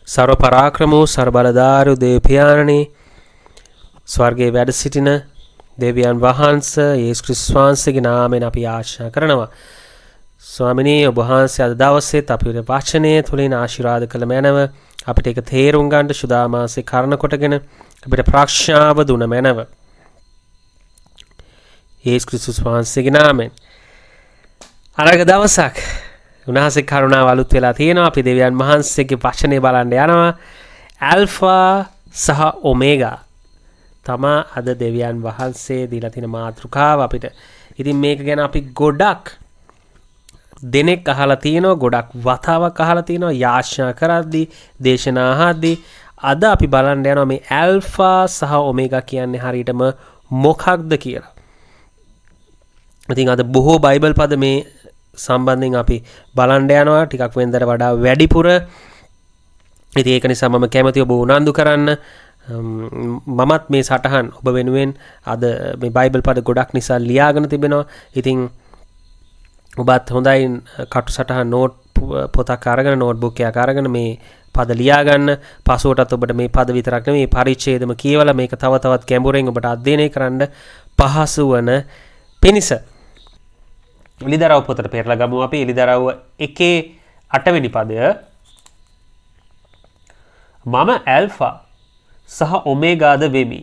सर्व पराक्रम वූ ਸਰබලධාරි දේවයාණනි ස්වර්ගයේ වැඩ සිටින දෙවියන් වහන්සේ යේසුස් ක්‍රිස්තුස් වහන්සේගේ නාමයෙන් අපි ආශා කරනවා. ස්වාමිනී ඔබ වහන්සේ අද දවසේත් අපේ වචනය තුලින් ආශිර්වාද කළ මැනව අපිට ඒක තේරුම් ගන්න සුදාමාසේ කරන කොටගෙන අපිට ප්‍රාක්ෂාව දුන මැනව. යේසුස් ක්‍රිස්තුස් වහන්සේගේ නාමයෙන් අරග දවසක් උන්වහන්සේ කරුණාව අලුත් වෙලා තියෙනවා. අපි දෙවියන් වහන්සේගේ වචනේ බලන්න යනවා. ඇල්ෆා සහ ඔමේගා තමා අද දෙවියන් වහන්සේ දීලා තියෙන මාතෘකාව අපිට. ඉතින් මේක ගැන අපි ගොඩක් දෙනෙක් අහලා තියෙනවා, ගොඩක් වතාවක් අහලා තියෙනවා, යාඥා කරද්දී, දේශනා අහද්දී. අද අපි බලන්න යනවා මේ ඇල්ෆා සහ ඔමේගා කියන්නේ හරියටම මොකක්ද කියලා. ඉතින් අද බොහෝ බයිබල් පද මේ සම්බන්ධයෙන් අපි බලන්න යනවා ටිකක් වෙනදට වඩා වැඩිපුර. ඉතින් ඒක නිසා මම කැමතියි ඔබ උනන්දු කරන්න. මමත් මේ සටහන් ඔබ වෙනුවෙන් අද මේ බයිබල් පද ගොඩක් නිසා ලියාගෙන තිබෙනවා. ඉතින් ඔබත් හොඳයි කටු සටහන් නෝට් පොතක් අරගෙන නෝට්බුක් එකක් අරගෙන මේ පද ලියා ගන්න. පසුවටත් ඔබට මේ පද විතරක් නෙමෙයි පරිච්ඡේදම කියවලා මේක තව තවත් ගැඹුරින් ඔබට අධ්‍යයනය කරන්න පහසු වන පිණිස එලිදරව් පොතට පෙරලා ගමු අපි. එලිදරව් 1:8 වෙනි පදය. මම ඇල්ෆා සහ ඔමේගාද වෙමි.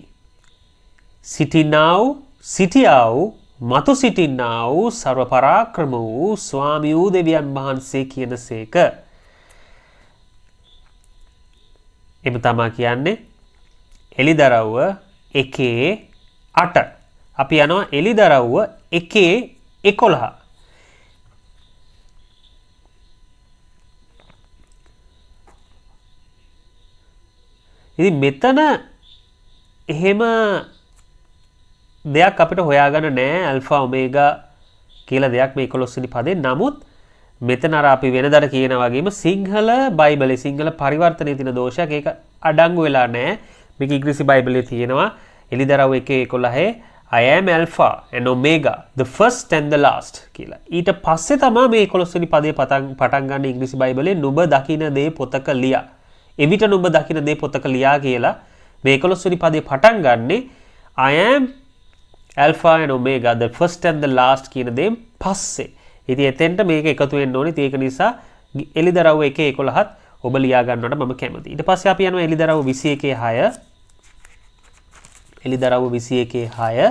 සිටියා වූ මතු සිටින්නා වූ ਸਰව පරාක්‍රම වූ ස්වාමී වූ දෙවියන් වහන්සේ කියනසේක. එම තමා කියන්නේ එලිදරව්ව 1:8. අපි යනවා එලිදරව්ව 1:11. ඉතින් මෙතන එහෙම දෙයක් අපිට හොයාගන්න නෑ ඇල්ෆා ඔමේගා කියලා දෙයක් මේ 11 වෙනි පදේ. නමුත් මෙතන අර අපි වෙනදට කියන වගේම සිංහල බයිබලයේ සිංහල පරිවර්තනයේ තියෙන දෝෂයක් ඒක අඩංගු වෙලා නෑ. මේක ඉංග්‍රීසි බයිබලයේ තියෙනවා එලිදරව් 1:11 I am alpha and omega the first and the last කියලා. ඊට පස්සේ තමයි මේ 11 වෙනි පදේ පටන් ගන්න ඉංග්‍රීසි බයිබලයේ නුඹ දකින දේ පොතක ලියා. එවිට නුඹ දකින දේ පොතක ලියා කියලා මේ 11 වෙනි පදේ පටන් ගන්නේ I am alpha and omega the first and the last කියන දේ පස්සේ. ඉතින් එතෙන්ට මේක එකතු වෙන්න ඕනේ. ඒක නිසා එලිදරව් 1:11ත් ඔබ ලියා ගන්නවට මම කැමතියි. ඊට පස්සේ අපි යනවා එලිදරව් 21:6. එලිදරව් 21:6.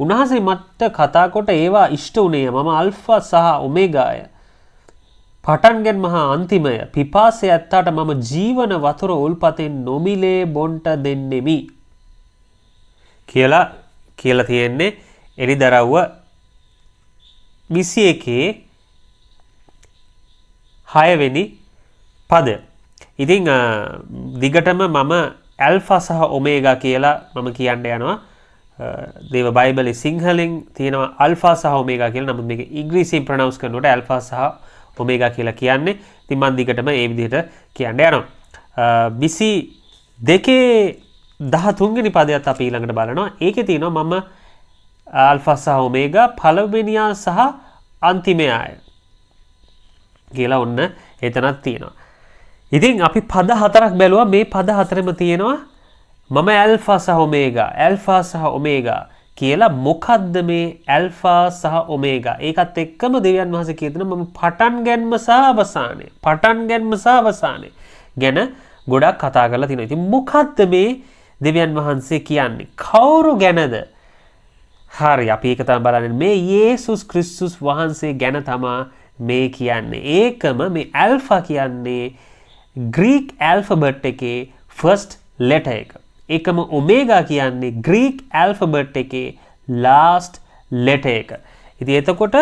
උන්වහන්සේ මට කතා කොට ඒවා ඉෂ්ට උනේ මම අල්ෆා සහ ඔමේගාය. පටන්ගෙන් මහා අන්තිමය. පිපාසය ඇත්තාට මම ජීවන වතුර උල්පතෙන් නොමිලේ බොන්ට දෙන්නෙමි. කියලා තියෙන්නේ එලිදරව්ව 21:6 වෙනි පදය. ඉතින් දිගටම මම ඇල්ෆා සහ ඔමේගා කියලා මම කියන්න යනවා. දේව බයිබලයේ සිංහලෙන් තියෙනවා අල්ෆා සහ ඔමේගා කියලා. නමුත් මේක ඉංග්‍රීසියෙන් ප්‍රොනවුන්ස් කරනකොට ඇල්ෆා සහ ඔමේගා කියලා කියන්නේ. ඉතින් මම දිගටම ඒ විදිහට කියන්න යනවා. 22:13 වෙනි පදයට අපි ඊළඟට බලනවා. ඒකේ තියෙනවා මම ආල්ෆා සහ ඔමේගා පළවෙනියා සහ අන්තිමයාය කියලා ඔන්න එතනක් තියෙනවා. ඉතින් අපි පද හතරක් බැලුවා. මේ පද හතරෙම තියෙනවා මම ඇල්ෆා සහ ඔමේගා. ඇල්ෆා සහ ඔමේගා කියලා මොකද්ද මේ ඇල්ෆා සහ ඔමේගා? ඒකත් එක්කම දෙවියන් වහන්සේ කියනවා මම පටන් ගැනීම සහ අවසානය ගැන ගොඩක් කතා කරලා තිනවා. ඉතින් මොකද්ද මේ දෙවියන් වහන්සේ කියන්නේ? කවුරු ගැනද? හරි අපි ඒක තමයි බලන්නේ. මේ යේසුස් ක්‍රිස්තුස් වහන්සේ ගැන තමයි මේ කියන්නේ. ඒකම මේ ඇල්ෆා කියන්නේ ග්‍රීක් ඇල්ෆබෙට් එකේ ෆස්ට් ලෙටර් එක. ඒකම ඔමේගා කියන්නේ ග්‍රීක් ඇල්ෆබෙට් එකේ ලාස්ට් ලෙටර් එක. ඉතින් එතකොට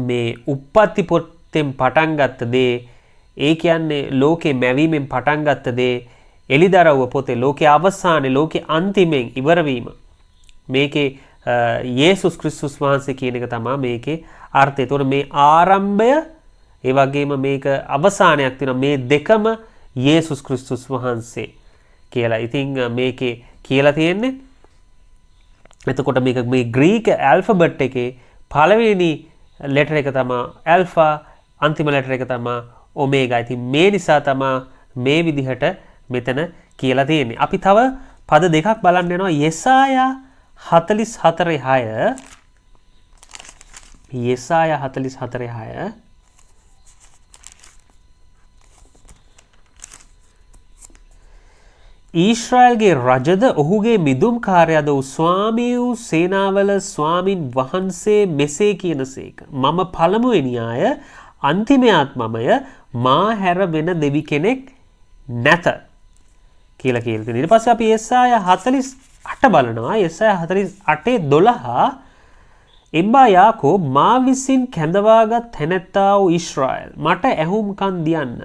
මේ උප්පත්ති පොතෙන් පටන් ගත්ත දේ, ඒ කියන්නේ ලෝකේ මැවීමෙන් පටන් ගත්ත දේ, එලිදරව්ව පොතේ ලෝකේ අවසානයේ ලෝකේ අන්තිමෙන් ඉවර වීම. මේකේ යේසුස් ක්‍රිස්තුස් වහන්සේ කියන එක තමයි මේකේ අර්ථය. ඒතකොට මේ ආරම්භය ඒ වගේම මේක අවසානයක් තියෙනවා. මේ දෙකම යේසුස් ක්‍රිස්තුස් වහන්සේ කියලා. ඉතින් මේකේ කියලා තියෙන්නේ එතකොට මේ ග්‍රීක ඇල්ෆබෙට් එකේ පළවෙනි ලෙටර් එක තමයි ඇල්ෆා, අන්තිම ලෙටර් එක තමයි ඔමේගා. ඉතින් මේ නිසා තමයි මේ විදිහට මෙතන කියලා තියෙන්නේ. අපි තව පද දෙකක් බලන්න යනවා. යෙසායා 44:6 යෙසායා 44:6 ඊශ්‍රායල්ගේ රජද ඔහුගේ මිදුම් කාර්යද වූ ස්වාමී වූ සේනාවල ස්වාමින් වහන්සේ මෙසේ කියනසේක. මම පළමුවෙනි අය අන්තිමයාත් මමය මා හැර වෙන දෙවි කෙනෙක් නැත කියලා කියලා තියෙනවා. ඊට පස්සේ අපි යෙසායා 48 බලනවා. යෙසායා 48:12 එම්බා යාකෝබ් මා විසින් කැඳවාගත් තැනැත්තා වූ ඊශ්‍රායල් මට ඇහුම්කන් දියන්න.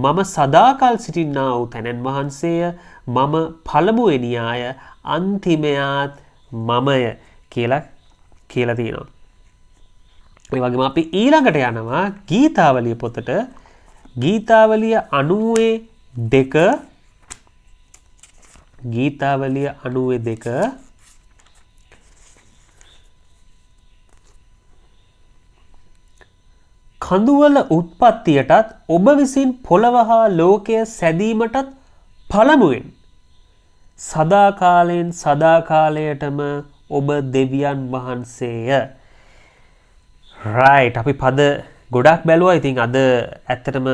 මම සදාකල් සිටින්නා වූ තැනැන් වහන්සේය. මම පළමුවෙනි අය අන්තිමයාත් මමය කියලා තියෙනවා. ඒ වගේම අපි ඊළඟට යනවා ගීතාවලිය පොතට. ගීතාවලිය 92 ගීතාවලිය 92 කඳුවල උත්පත්තියටත් ඔබ විසින් පොළව හා ලෝකය සැදීමටත් පළමුවෙන් සදාකාලයෙන් සදාකාලයටම ඔබ දෙවියන් වහන්සේය. රයිට්, අපි පද ගොඩක් බැලුවා. ඉතින් අද ඇත්තටම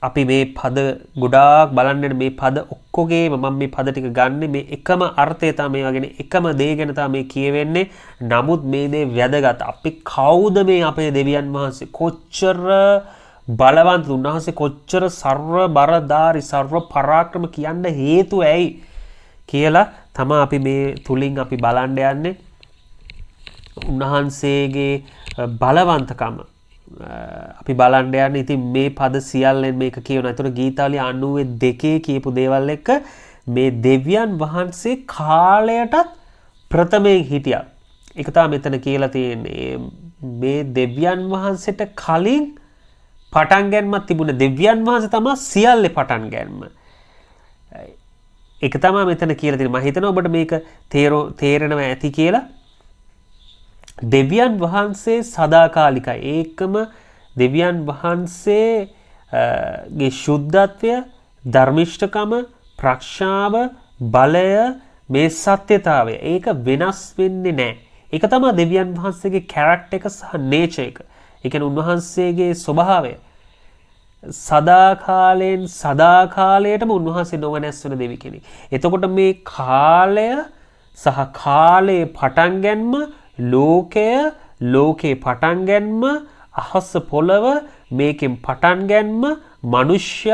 අපි මේ පද ගොඩාක් බලන්න මේ පද ඔක්කොගේම මම මේ පද ටික ගන්න මේ එකම අර්ථය තමයි මේ වගේ එකම දේ ගැන තමයි කියවෙන්නේ. නමුත් මේ දේ වැදගත්. අපි කවුද මේ අපේ දෙවියන් වහන්සේ? කොච්චර බලවන්ත, උන්වහන්සේ කොච්චර සර්ව බරදාරි සර්ව පරාක්‍රම කියන්න හේතුව ඇයි කියලා තමයි අපි මේ තුලින් අපි බලන්න යන්නේ. උන්වහන්සේගේ බලවන්තකම අපි බලන්න යන්නේ. ඉතින් මේ පද සියල්ලෙන් මේක කියනවා. ඒතර ගීතාවලිය 92 කියපු දේවල් එක්ක මේ දෙවියන් වහන්සේ කාලයටත් ප්‍රථමයෙන් හිටියා. ඒක තමයි මෙතන කියලා තියෙන්නේ. මේ දෙවියන් වහන්සේට කලින් පටන් ගැනීමක් තිබුණේ. දෙවියන් වහන්සේ තමයි සියල්ලේ පටන් ගැනීම. ඒක තමයි මෙතන කියලා තියෙන්නේ. මම හිතනවා ඔබට මේක තේරෙනවා ඇති කියලා. දෙවියන් වහන්සේ සදාකාලිකයි. ඒකම දෙවියන් වහන්සේගේ ශුද්ධත්වය, ධර්මිෂ්ඨකම, ප්‍රඥාව, බලය, මේ සත්‍යතාවය ඒක වෙනස් වෙන්නේ නැහැ. ඒක තමයි දෙවියන් වහන්සේගේ කැරක්ටර් එක සහ නේචර් එක. ඒ කියන්නේ උන්වහන්සේගේ ස්වභාවය. සදාකාලයෙන් සදාකාලයටම උන්වහන්සේ නොවෙනස් වෙන දෙවි කෙනෙක්. එතකොට මේ කාලය සහ කාලයේ පටන් ගැනීම, ලෝකේ පටන් ගැනීම, අහස පොළව මේකෙන් පටන් ගැනීම, මනුෂ්‍ය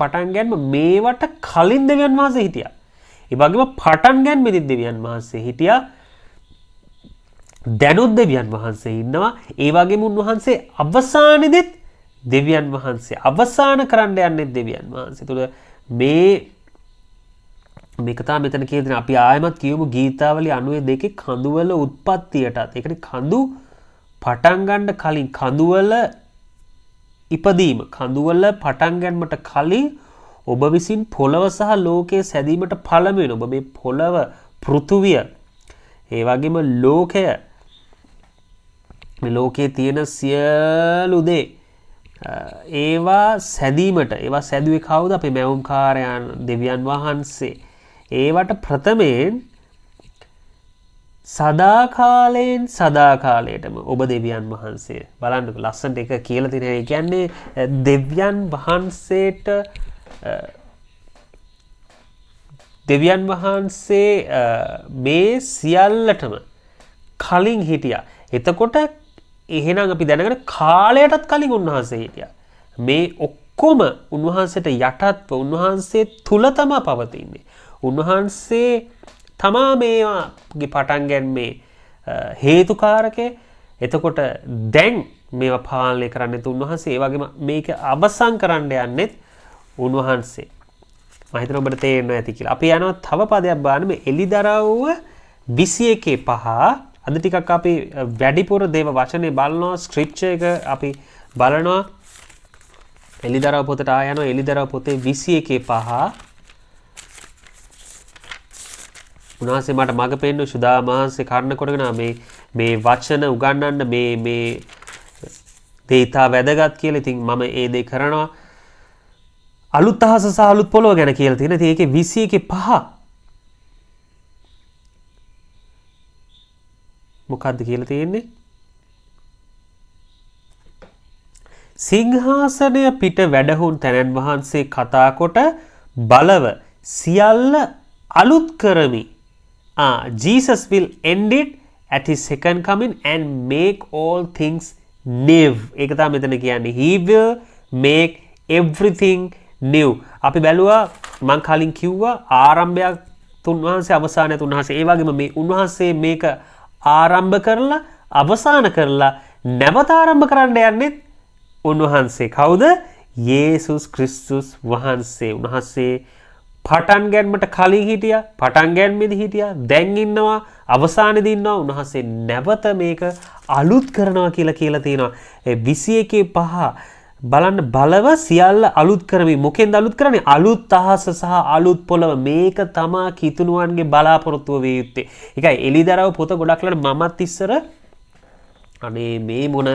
පටන් ගැනීම මේවට කලින් දෙවියන් වහන්සේ හිටියා. ඒ වගේම පටන් ගැනීමෙදි දෙවියන් වහන්සේ හිටියා. දැනුත් දෙවියන් වහන්සේ ඉන්නවා. ඒ වගේම උන්වහන්සේ අවසානයේදීත් දෙවියන් වහන්සේ අවසාන කරන්න යන්නේ දෙවියන් වහන්සේ. ඒතකොට මේක තමයි මෙතන කියන අපි ආයමත් කියමු ගීතාවලිය 92 කඳුවල උත්පත්තියටත්. ඒ කියන්නේ කඳු පටන් ගන්න කලින් කඳුවල ඉපදීම, කඳුවල පටන් ගන්නට කලින් ඔබ විසින් පොළව සහ ලෝකයේ සැදීමට පළමුවෙන් ඔබ මේ පොළව, පෘථුවිය, ඒ වගේම ලෝකය, මේ ලෝකයේ තියෙන සියලු දේ ඒවා සැදීමට, ඒවා සැදුවේ කවුද? අපේ මැවුම්කාරයන් දෙවියන් වහන්සේ. ඒවට ප්‍රථමයෙන් සදාකාලයෙන් සදාකාලයටම ඔබ දෙවියන් වහන්සේ. බලන්නක ලස්සනට එක කියලා තියෙනවා. ඒ කියන්නේ දෙවියන් වහන්සේට දෙවියන් වහන්සේ මේ සියල්ලටම කලින් හිටියා. එතකොට එහෙනම් අපි දැනගන්න කාලයටත් කලින් උන්වහන්සේ හිටියා. මේ ඔක්කොම උන්වහන්සේට යටත්ව උන්වහන්සේ තුල තමයි පවතින්නේ. උන්වහන්සේ තමා මේවාගේ පටන් ගැනීමේ හේතුකාරකේ. එතකොට දැන් මේවා පාලනය කරන්නේ උන්වහන්සේ. ඒ වගේම මේක අවසන් කරන්න යන්නේත් උන්වහන්සේ. මම හිතනවා ඔබට තේරෙනවා ඇති කියලා. අපි යනවා තව පදයක් බලන්න. මේ එලිදරව්ව 21:5. අද ටිකක් අපි වැඩිපුර දේව වචනේ බලනවා. ස්ක්‍රිප්චර් එක අපි බලනවා. එලිදරව් පොතට ආය යනවා. එලිදරව් පොතේ 21:5. උන්වහන්සේ මට මඟ පෙන්වු සුදා මහන්සේ කර්ණ කොටගෙන මේ වචන උගන්වන්න මේ දේ ඉතා වැදගත් කියලා. ඉතින් මම ඒ දේ කරනවා. අලුත් අහස සහ අලුත් පොළොව ගැන කියලා තියෙන. ඉතින් ඒකේ 21:5 මොකක්ද කියලා තියෙන්නේ? සිංහාසනය පිට වැඩහුන් තැනන් වහන්සේ කතා කොට බලව සියල්ල අලුත් කරමි. Jesus will end it at his second coming and make all things new. ඒක තමයි මෙතන කියන්නේ. He will make everything new. අපි බැලුවා මං කලින් කිව්වා ආරම්භයක් තුන්වහන්සේ අවසානයක් උන්වහන්සේ. ඒ වගේම මේ උන්වහන්සේ මේක ආරම්භ කරලා අවසාන කරලා නැවත ආරම්භ කරන්න යන්නේ උන්වහන්සේ. කවුද? යේසුස් ක්‍රිස්තුස් වහන්සේ. උන්වහන්සේ පටන් ගැනීමට කලින් හිටියා, පටන් ගැනීමේදී හිටියා, දැන් ඉන්නවා, අවසානයේදී ඉන්නවා. උන්වහන්සේ නැවත මේක අලුත් කරනවා කියලා තියෙනවා. 21:5 බලන්න බලව සියල්ල අලුත් කරමි. මොකෙන්ද අලුත් කරන්නේ? අලුත් අහස සහ අලුත් පොළව. මේක තමා කිතුණුවන්ගේ බලාපොරොත්තුව වේ යුත්තේ. ඒකයි එලිදරව් පොත ගොඩක් වෙලාවට මමත් ඉස්සර අනේ මේ මොන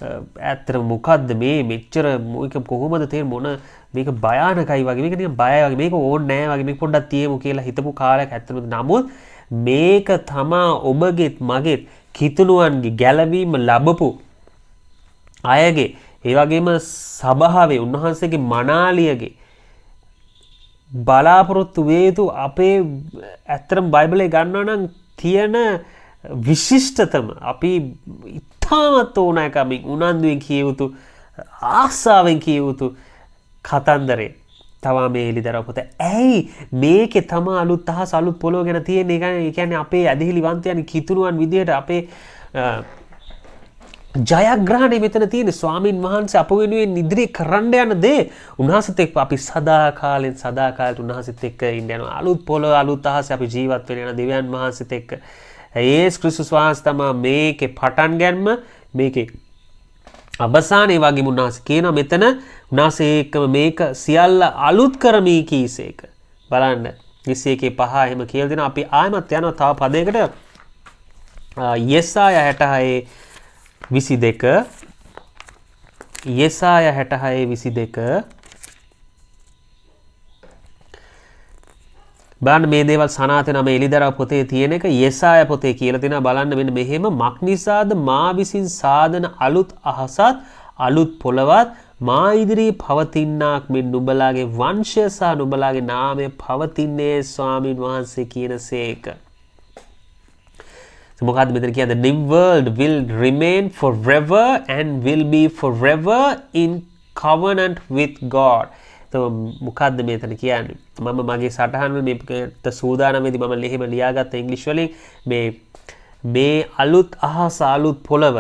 ඇත්තට මොකද්ද මේ මෙච්චර මේක කොහොමද තේරෙන්නේ මොන මේක භයානකයි වගේ මේක නිකන් බයයි වගේ මේක ඕනේ නැහැ වගේ මේක පොඩ්ඩක් තියමු කියලා හිතපු කාලයක් ඇත්තටම. නමුත් මේක තමා ඔබගෙත් මගෙත් කිතුණුවන්ගේ ගැලවීම ලැබපු අයගේ ඒ වගේම සභාවේ උන්වහන්සේගේ මනාලියගේ බලාපොරොත්තු වේතු අපේ ඇත්තටම බයිබලයේ ගන්නවා නම් තියෙන විශිෂ්ටතම අපි ඉතාමත් ඕනෑකමින් උනන්දුවෙන් කිය යුතු ආසාවෙන් කිය යුතු කතන්දරේ තවා මේ එළිදරව් පොත. ඇයි මේකේ තමා අලුත් අහස අලුත් පොළොව ගැන තියෙන එක. ඒ කියන්නේ අපේ ඇදහිලිවන්තයන් කිතුණුවන් විදිහට අපේ ජයග්‍රහණය මෙතන තියෙන. ස්වාමින් වහන්සේ අප වෙනුවෙන් ඉදිරියේ කරන්න යන දේ උන්වහන්සේත් එක්ක අපි සදාකාලෙට උන්වහන්සේත් එක්ක ඉන්න යනවා. අලුත් පොළොව අලුත් අහස අපි ජීවත් වෙන යන දෙවියන් වහන්සේත් එක්ක යේසුස් ක්‍රිස්තුස් වහන්සේ තමයි මේකේ පටන් ගැනීම මේකේ අවසානයේ වගේම උන්වහන්සේ කියනවා මෙතන උන්වහන්සේ එක්කම මේක සියල්ල අලුත් කරමි කීසේක. බලන්න 21:5 එහෙම කියලා දෙනවා. අපි ආයමත් යනවා තව පදයකට. යෙසායා 66:22 යෙසායා 66:22 බලන්න මේ දේවල් සනාතේ නම එළිදරව් පොතේ තියෙන එක යෙසායා පොතේ කියලා තියෙනවා. බලන්න මෙන්න මෙහෙම මක්නිසාද මා විසින් සාදන අලුත් අහසත් අලුත් පොළවත් මා ඉදිරියේ පවතිනාක් මෙන් නුඹලාගේ වංශය සහ නුඹලාගේ නාමය පවතින්නේ ස්වාමින් වහන්සේ කියනසේක. මොකක්ද මෙතන කියන්නේ? The new world will remain forever and will be forever in covenant with God. මොකක්ද මෙතන කියන්නේ? මම මගේ සටහන් වල මේකට සූදානම් වෙදී මම ලෙහෙම ලියාගත්ත ඉංග්‍රීසි වලින් මේ අලුත් අහස අලුත් පොළව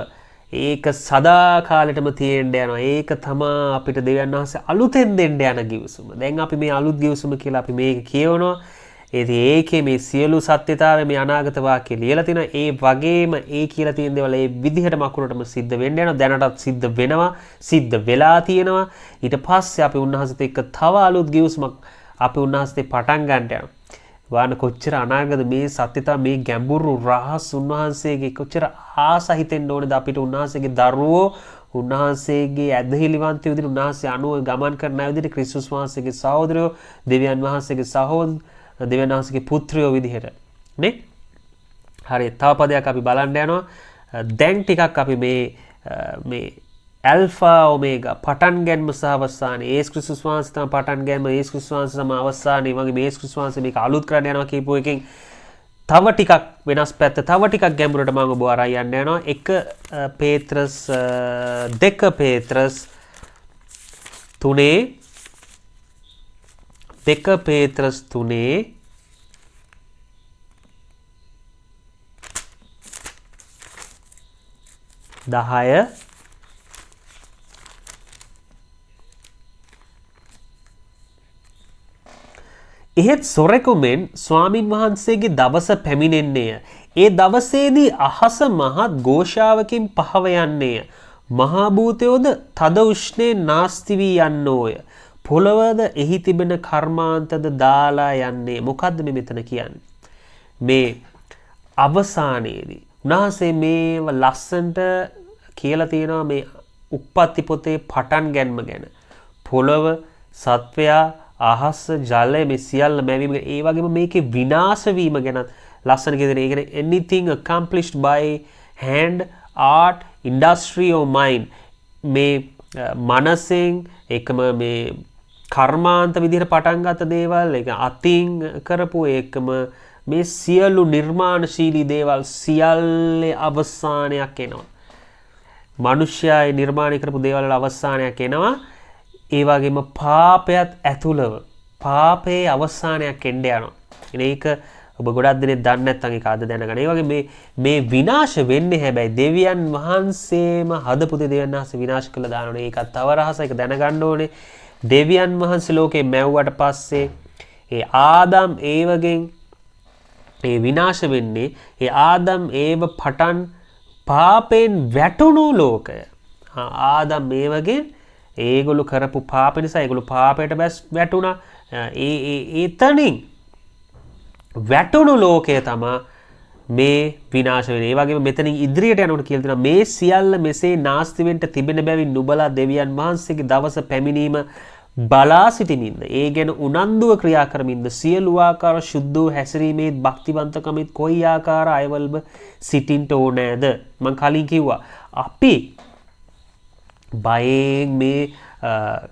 ඒක සදා කාලෙටම තියෙන්න යනවා. ඒක තමා අපිට දෙවියන් වහන්සේ අලුතෙන් දෙන්න යන ගිවිසුම. දැන් අපි මේ අලුත් ගිවිසුම කියලා අපි මේක කියවනවා. ඒකේ මේ සියලු සත්‍යතාවය මේ අනාගත වාක්‍යය ලියලා තිනවා. ඒ වගේම ඒ කියලා තියෙන දේවල් ඒ විදිහටම අකුරටම සිද්ධ වෙන්න යනවා. දැනටත් සිද්ධ වෙනවා. සිද්ධ වෙලා තියෙනවා. ඊට පස්සේ අපි උන්වහන්සේත් එක්ක තව අලුත් ගිවිසුමක් අපි උන්වහන්සේට පටන් ගන්න යනවා. වාන කොච්චර අනාගත මේ සත්‍යතාව මේ ගැඹුරු රහස් උන්වහන්සේගේ කොච්චර ආස හිතෙන්න ඕනේද අපිට උන්වහන්සේගේ දරුවෝ උන්වහන්සේගේ ඇදහිලිවන්ත විදිහට උන්වහන්සේ අනුව ගමන් කරන අය විදිහට ක්‍රිස්තුස් වහන්සේගේ සහෝදරයෝ දෙවියන් වහන්සේගේ දෙවියන් වහන්සේගේ පුත්‍රයෝ විදිහට නේ. හරි තව පදයක් අපි බලන්න යනවා. දැන් ටිකක් අපි මේ ඇල්ෆා ඔමේගා පටන් ගැනීම සහ අවසානය යේසුස් ක්‍රිස්තුස් වහන්සේ තමයි පටන් ගැනීම යේසුස් ක්‍රිස්තුස් වහන්සේ තමයි අවසානය වගේ යේසුස් ක්‍රිස්තුස් වහන්සේ මේක අලුත් කරන්න යනවා කියපු එකෙන් තව ටිකක් වෙනස් පැත්ත තව ටිකක් ගැඹුරට මම ඔබ අරන් යන්න යනවා. 2 පේත්‍රස් 3 10 එහෙත් සොරෙකු මෙන් ස්වාමින් වහන්සේගේ දවස පැමිණෙන්නේය. ඒ දවසේදී අහස මහත් ഘോഷාවකින් පහව යන්නේය. මහා භූතයෝද තද උෂ්ණේ නාස්ති වී යන්නෝය. පොළවද එහි තිබෙන කර්මාන්තද දාලා යන්නේ. මොකද්ද මේ මෙතන කියන්නේ? මේ අවසානයේදී උන්වහන්සේ මේව ලස්සන්ට කියලා තියෙනවා. මේ උප්පත්ති පොතේ පටන් ගැනීම ගැන පොළව සත්වයා අහස ජලය මේ සියල්ල මැවීම ඒ වගේම මේකේ විනාශ වීම ගැන ලස්සන කියදෙන. ඒ කියන්නේ anything accomplished by hand, art, industry or mind මේ මනසෙන් එකම මේ කර්මාන්ත විදිහට පටන් ගත දේවල් ඒක අතින් කරපු ඒකම මේ සියලු නිර්මාණශීලී දේවල් සියල්ලේ අවසානයක් එනවා. මනුෂ්‍යයයි නිර්මාණය කරපු දේවල් වල අවසානයක් එනවා. ඒ වගේම පාපයත් ඇතුළව පාපේ අවසානයක් එන්න යනවා. ඒක ඔබ ගොඩක් දෙනෙක් දන්නේ නැත්නම් ඒක අද දැනගන්න. ඒ වගේ මේ විනාශ වෙන්නේ හැබැයි දෙවියන් වහන්සේම හදපු දෙවියන් වහන්සේ විනාශ කළා දානෝනේ. ඒකත් තව රහසක්. ඒක දැනගන්න ඕනේ. දෙවියන් වහන්සේ ලෝකේ මැව්වට පස්සේ ඒ ආදම් ඒවගෙන් ඒ විනාශ වෙන්නේ ඒ ආදම් ඒව පටන් පාපෙන් වැටුණු ලෝකය. ආදම් ඒවගෙන් ඒගොල්ලෝ කරපු පාප නිසා ඒගොල්ලෝ පාපයට වැටුණා. එතනින් වැටුණු ලෝකය තමයි මේ විනාශ වෙන්නේ. ඒ වගේම මෙතනින් ඉදිරියට යනකොට කියලා තියෙනවා මේ සියල්ල මෙසේ නාස්ති වෙන්න තිබෙන බැවින් නුඹලා දෙවියන් වහන්සේගේ දවස පැමිණීම බලා සිටිමින්ද ඒ ගැන උනන්දුව ක්‍රියා කරමින්ද සියලු ආකාර ශුද්ධ වූ හැසිරීමේ භක්තිවන්තකමෙත් කොයි ආකාර අයවලම සිටින්න ඕනෑද? මම කලින් කිව්වා අපි බයෙන් මේ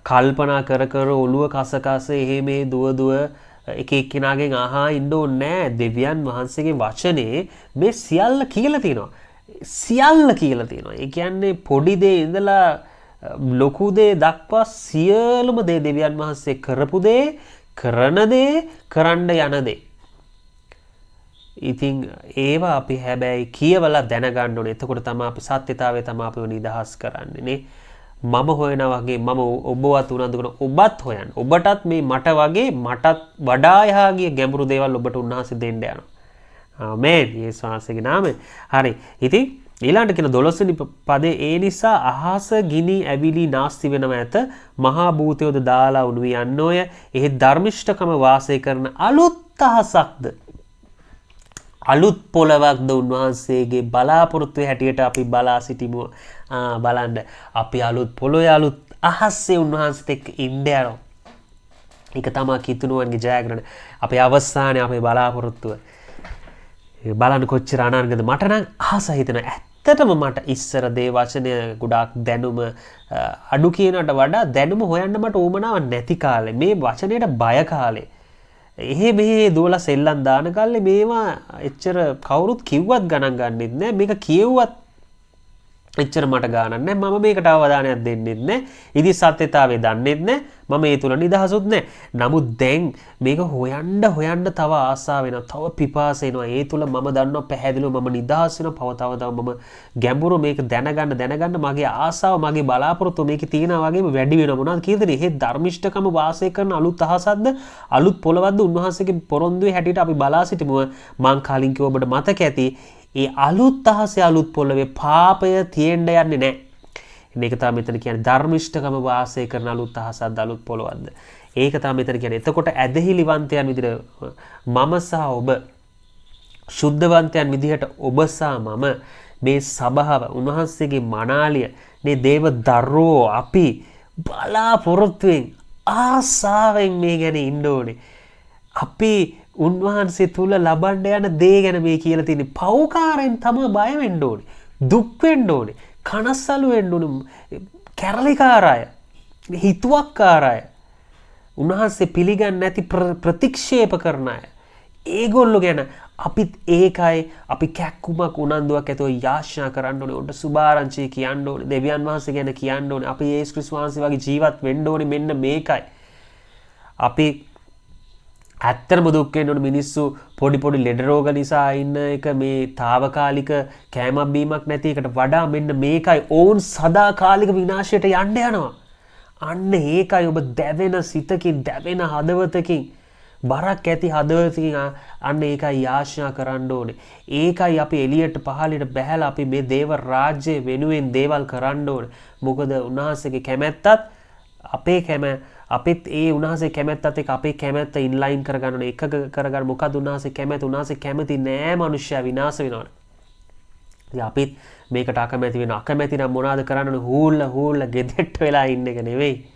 කල්පනා කර කර ඔළුව කස කස එහෙම දුව එක එක්කෙනාගෙන් අහා ඉන්න ඕනේ නැහැ. දෙවියන් වහන්සේගේ වචනේ මේ සියල්ල කියලා තියෙනවා. සියල්ල කියලා තියෙනවා. ඒ කියන්නේ පොඩි දේ ඉඳලා ලොකු දේ දක්වා සියලුම දේ දෙවියන් වහන්සේ කරපු දේ, කරන දේ, කරන්න යන දේ. ඉතින් ඒවා අපි හැබැයි කියවලා දැනගන්න ඕනේ. එතකොට තමයි අපි සත්‍යතාවය තමයි අපිව නිදහස් කරන්නේ නේ. මම හොයනා වගේ මම ඔබවත් උනන්දු කරන ඔබත් හොයන්න. ඔබටත් මේ මට වගේ මටත් වඩා එහා ගිය ගැඹුරු දේවල් ඔබට උන්වහන්සේ දෙන්න යනවා. ආමේන්. යේසුස් වහන්සේගේ නාමයෙන්. හරි. ඉතින් ඊළඟට කියන 12 වෙනි පදේ ඒ නිසා අහස ගිනි ඇවිලි නාස්ති වෙනව ඇත මහා භූතයෝද දාලා උණු වී යන්නෝය. එහි ධර්මිෂ්ඨකම වාසය කරන අලුත් අහසක්ද අලුත් පොළවක්ද උන්වහන්සේගේ බලාපොරොත්තු හැටියට අපි බලා සිටිමු. බලන්න අපි අලුත් පොළොවේ අලුත් අහසේ උන්වහන්සේත් එක්ක ඉන්න යනවා. ඒක තමයි කිතුණුවන්ගේ ජයග්‍රහණ. අපේ අවසානයේ අපේ බලාපොරොත්තුව. බලන්න කොච්චර අනර්ගද මට නම් අහස හිතෙනවා. ඇත්තටම මට ඉස්සර දේ වචනය ගොඩාක් දැනුම අඩු කියනට වඩා දැනුම හොයන්න මට උවමනාවක් නැති කාලේ මේ වචනයට බය කාලේ එහෙ මෙහෙ දුවලා සෙල්ලම් දාන කාලේ මේවා එච්චර කවුරුත් කිව්වත් ගණන් ගන්නෙත් නෑ මේක කියෙව්වත් එච්චර මට ගානක් නෑ මම මේකට අවධානයක් දෙන්නෙත් නෑ ඉදි සත්‍යතාවය දන්නෙත් නෑ මම ඒ තුල නිදහසුත් නෑ නමුත් දැන් මේක හොයන්න තව ආසාව වෙනවා තව පිපාස එනවා ඒ තුල මම දන්නවා පැහැදිලිව මම නිදහස් වෙනවා තව මම ගැඹුරු මේක දැනගන්න මගේ ආසාව මගේ බලාපොරොත්තු මේකේ තියෙනවා වගේම වැඩි වෙනවා මොනවද කියද එහෙ ධර්මිෂ්ඨකම වාසය කරන අලුත් අහසක්ද අලුත් පොළවක්ද උන්වහන්සේගේ පොරොන්දුවේ හැටියට අපි බලා සිටිමු මං කලින් කිව්ව ඔබට මතක ඇති ඒ අලුත් අහසේ අලුත් පොළවේ පාපය තියෙන්න යන්නේ නැහැ. මේක තමයි මෙතන කියන්නේ ධර්මිෂ්ඨකම වාසය කරන අලුත් අහසක්ද අලුත් පොළවක්ද. ඒක තමයි මෙතන කියන්නේ. එතකොට ඇදහිලිවන්තයන් විදිහට මම සහ ඔබ ශුද්ධවන්තයන් විදිහට ඔබ සහ මම මේ සබාව උන්වහන්සේගේ මනාලිය මේ දේව දරුවෝ අපි බලාපොරොත්තුෙන් ආසාවෙන් මේ ගැන ඉන්න ඕනේ. අපි උන්වහන්සේ තුල ලබන්න යන දේ ගැන මේ කියලා තියෙන්නේ පෞකාරයෙන් තමයි බය වෙන්න ඕනේ දුක් වෙන්න ඕනේ කනස්සලු වෙන්න ඕනේ කැරලිකාරය හිතුවක්කාරය උන්වහන්සේ පිළිගන්නේ නැති ප්‍රතික්ෂේප කරන අය ඒගොල්ලෝ ගැන අපිත් ඒකයි අපි කැක්කුමක් උනන්දුවක් ඇතුව යාඥා කරන්න ඕනේ උන්ට සුභාරංචි කියන්න ඕනේ දෙවියන් වහන්සේ ගැන කියන්න ඕනේ අපි යේසුස් ක්‍රිස්තුස් වහන්සේ වගේ ජීවත් වෙන්න ඕනේ මෙන්න මේකයි අපි ඇත්තටම දුක් වෙන මිනිස්සු පොඩි ලෙඩ රෝග නිසා ඉන්න එක මේ తాවකාලික කෑමක් බීමක් නැති එකට වඩා මෙන්න මේකයි ඕන් සදාකාලික විනාශයට යන්න යනවා. අන්න ඒකයි ඔබ දැවෙන සිතකින් දැවෙන හදවතකින් බරක් ඇති හදවතකින් අන්න ඒකයි යාඥා කරන්න ඕනේ. ඒකයි අපි එළියට පහළට බහැලා අපි මේ දේව රාජ්‍ය වෙනුවෙන් දේවල් කරන්න ඕනේ. මොකද උන්වහන්සේගේ කැමැත්තත් අපේ අපිත් ඒ උන්වහන්සේ කැමැත්තත් එක්ක අපේ කැමැත්ත ඉන්ලයින් කරගන්න ඕනේ එකක කරගන්න මොකද උන්වහන්සේ කැමැති නෑ මනුෂ්‍යයා විනාශ වෙනවට ඉතින් අපිත් මේකට අකමැති වෙන අකමැති නම් මොනවද කරන්න ඕනේ හූල්ලා ගෙදෙට්ට වෙලා ඉන්න එක නෙවෙයි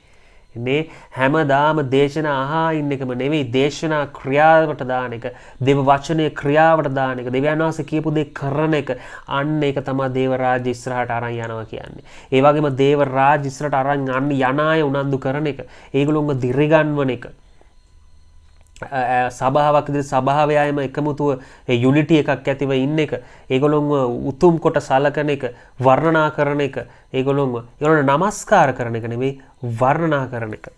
නේ හැමදාම දේශනා අහා ඉන්න එකම නෙවෙයි දේශනා ක්‍රියාවට දාන එක දේව වචනේ ක්‍රියාවට දාන එක දෙවියන් වහන්සේ කියපු දේ කරන එක අන්න ඒක තමයි දේව රාජ්‍ය ඉස්සරහට අරන් යනවා කියන්නේ. ඒ වගේම දේව රාජ්‍ය ඉස්සරහට අරන් යන අය උනන්දු කරන එක. ඒගොල්ලෝව දිරිගන්වන එක. සභාවක් විදිහට සභාවේ අයම එකමුතුව ඒ යුනිටි එකක් ඇතිව ඉන්න එක ඒගොල්ලොන්ව උතුම් කොට සලකන එක වර්ණනා කරන එක ඒගොල්ලොන්ව නමස්කාර කරන එක නෙවෙයි වර්ණනා කරන එක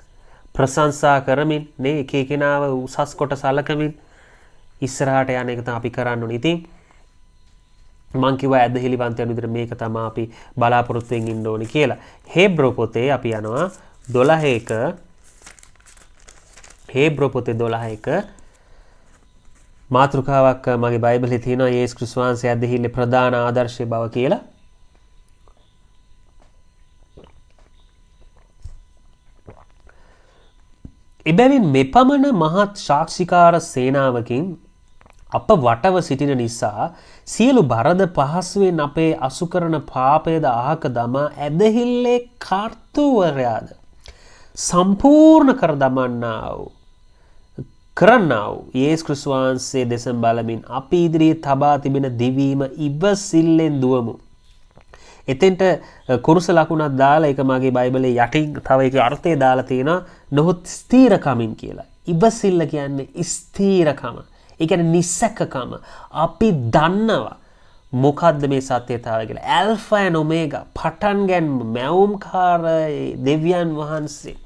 ප්‍රශංසා කරමින් නේ එක එකනාව උසස් කොට සලකමින් ඉස්සරහට යන එක තමයි අපි කරන්න ඕනේ. ඉතින් මං කිව්වා ඇදහිලිවන්තයන් විදිහට මේක තමයි අපි බලාපොරොත්තු වෙමින් ඉන්න ඕනේ කියලා. හේබ්‍රෝ පොතේ අපි යනවා 12ක හේබ්‍රෝ පොතේ 12ක මාතෘකාවක් මගේ බයිබලයේ තියෙනවා යේසුස් ක්‍රිස්තුස් වහන්සේ ඇදහිල්ලේ ප්‍රධාන ආදර්ශය බව කියලා. එබැවින් මෙපමණ මහත් සාක්ෂිකාර සේනාවකින් අප වටව සිටින නිසා සියලු බරද පහසුවෙන් අපේ අසු කරන පාපයද අහක දමා ඇදහිල්ලේ කර්තෘවරයාද සම්පූර්ණ කර දමන්නා වූ කරන්නා වූ යේසුස් ක්‍රිස්තුස් වහන්සේ දෙස බලමින් අපි ඉදිරියේ තබා තිබෙන දිවීම ඉවසිල්ලෙන් දුවමු. එතෙන්ට කුරුස ලකුණක් දාලා ඒක මගේ බයිබලයේ යටින් තව ඒකේ අර්ථය දාලා තියෙනවා නොහොත් ස්ථීරකමින් කියලා. ඉවසිල්ල කියන්නේ ස්ථීරකම. ඒ කියන්නේ නිස්සකකම. අපි දන්නවා මොකද්ද මේ සත්‍යතාවය කියලා. ඇල්ෆා ඇන් ඔමේගා පටන් ගැනීම මැවුම්කාර දෙවියන් වහන්සේ.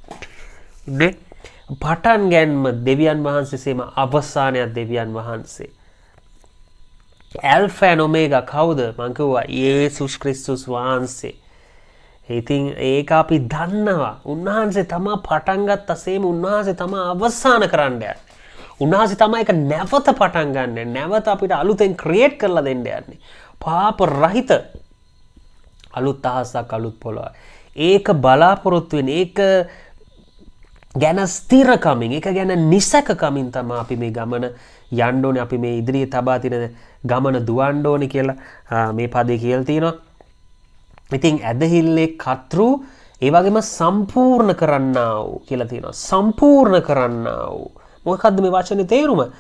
නේ පටන් ගැනීම දෙවියන් වහන්සේසේම අවසානයක් දෙවියන් වහන්සේ. ඇල්ෆා ඇන් ඔමේගා කවුද? මං කිව්වා යේසුස් ක්‍රිස්තුස් වහන්සේ. ඉතින් ඒක අපි දන්නවා. උන්වහන්සේ තමයි පටන් ගත්තසේම උන්වහන්සේ තමයි අවසාන කරන්න යන්නේ. උන්වහන්සේ තමයි ඒක නැවත පටන් ගන්න. නැවත අපිට අලුතෙන් ක්‍රියේට් කරලා දෙන්න යන්නේ. පාප රහිත අලුත් අහසක් අලුත් පොළොව. ඒක බලාපොරොත්තු වෙන ඒක ගැන ස්ථිරකමින් ඒක ගැන නිසකකමින් තමයි අපි මේ ගමන යන්න ඕනේ. අපි මේ ඉදිරියේ තබා තියෙන ගමන දුවන්න ඕනේ කියලා මේ පදේ කියලා තියෙනවා. ඉතින් ඇදහිල්ලේ කර්තෘ ඒ වගේම සම්පූර්ණ කරන්නා වූ කියලා තියෙනවා. සම්පූර්ණ කරන්නා වූ මොකක්ද මේ වචනේ තේරුම?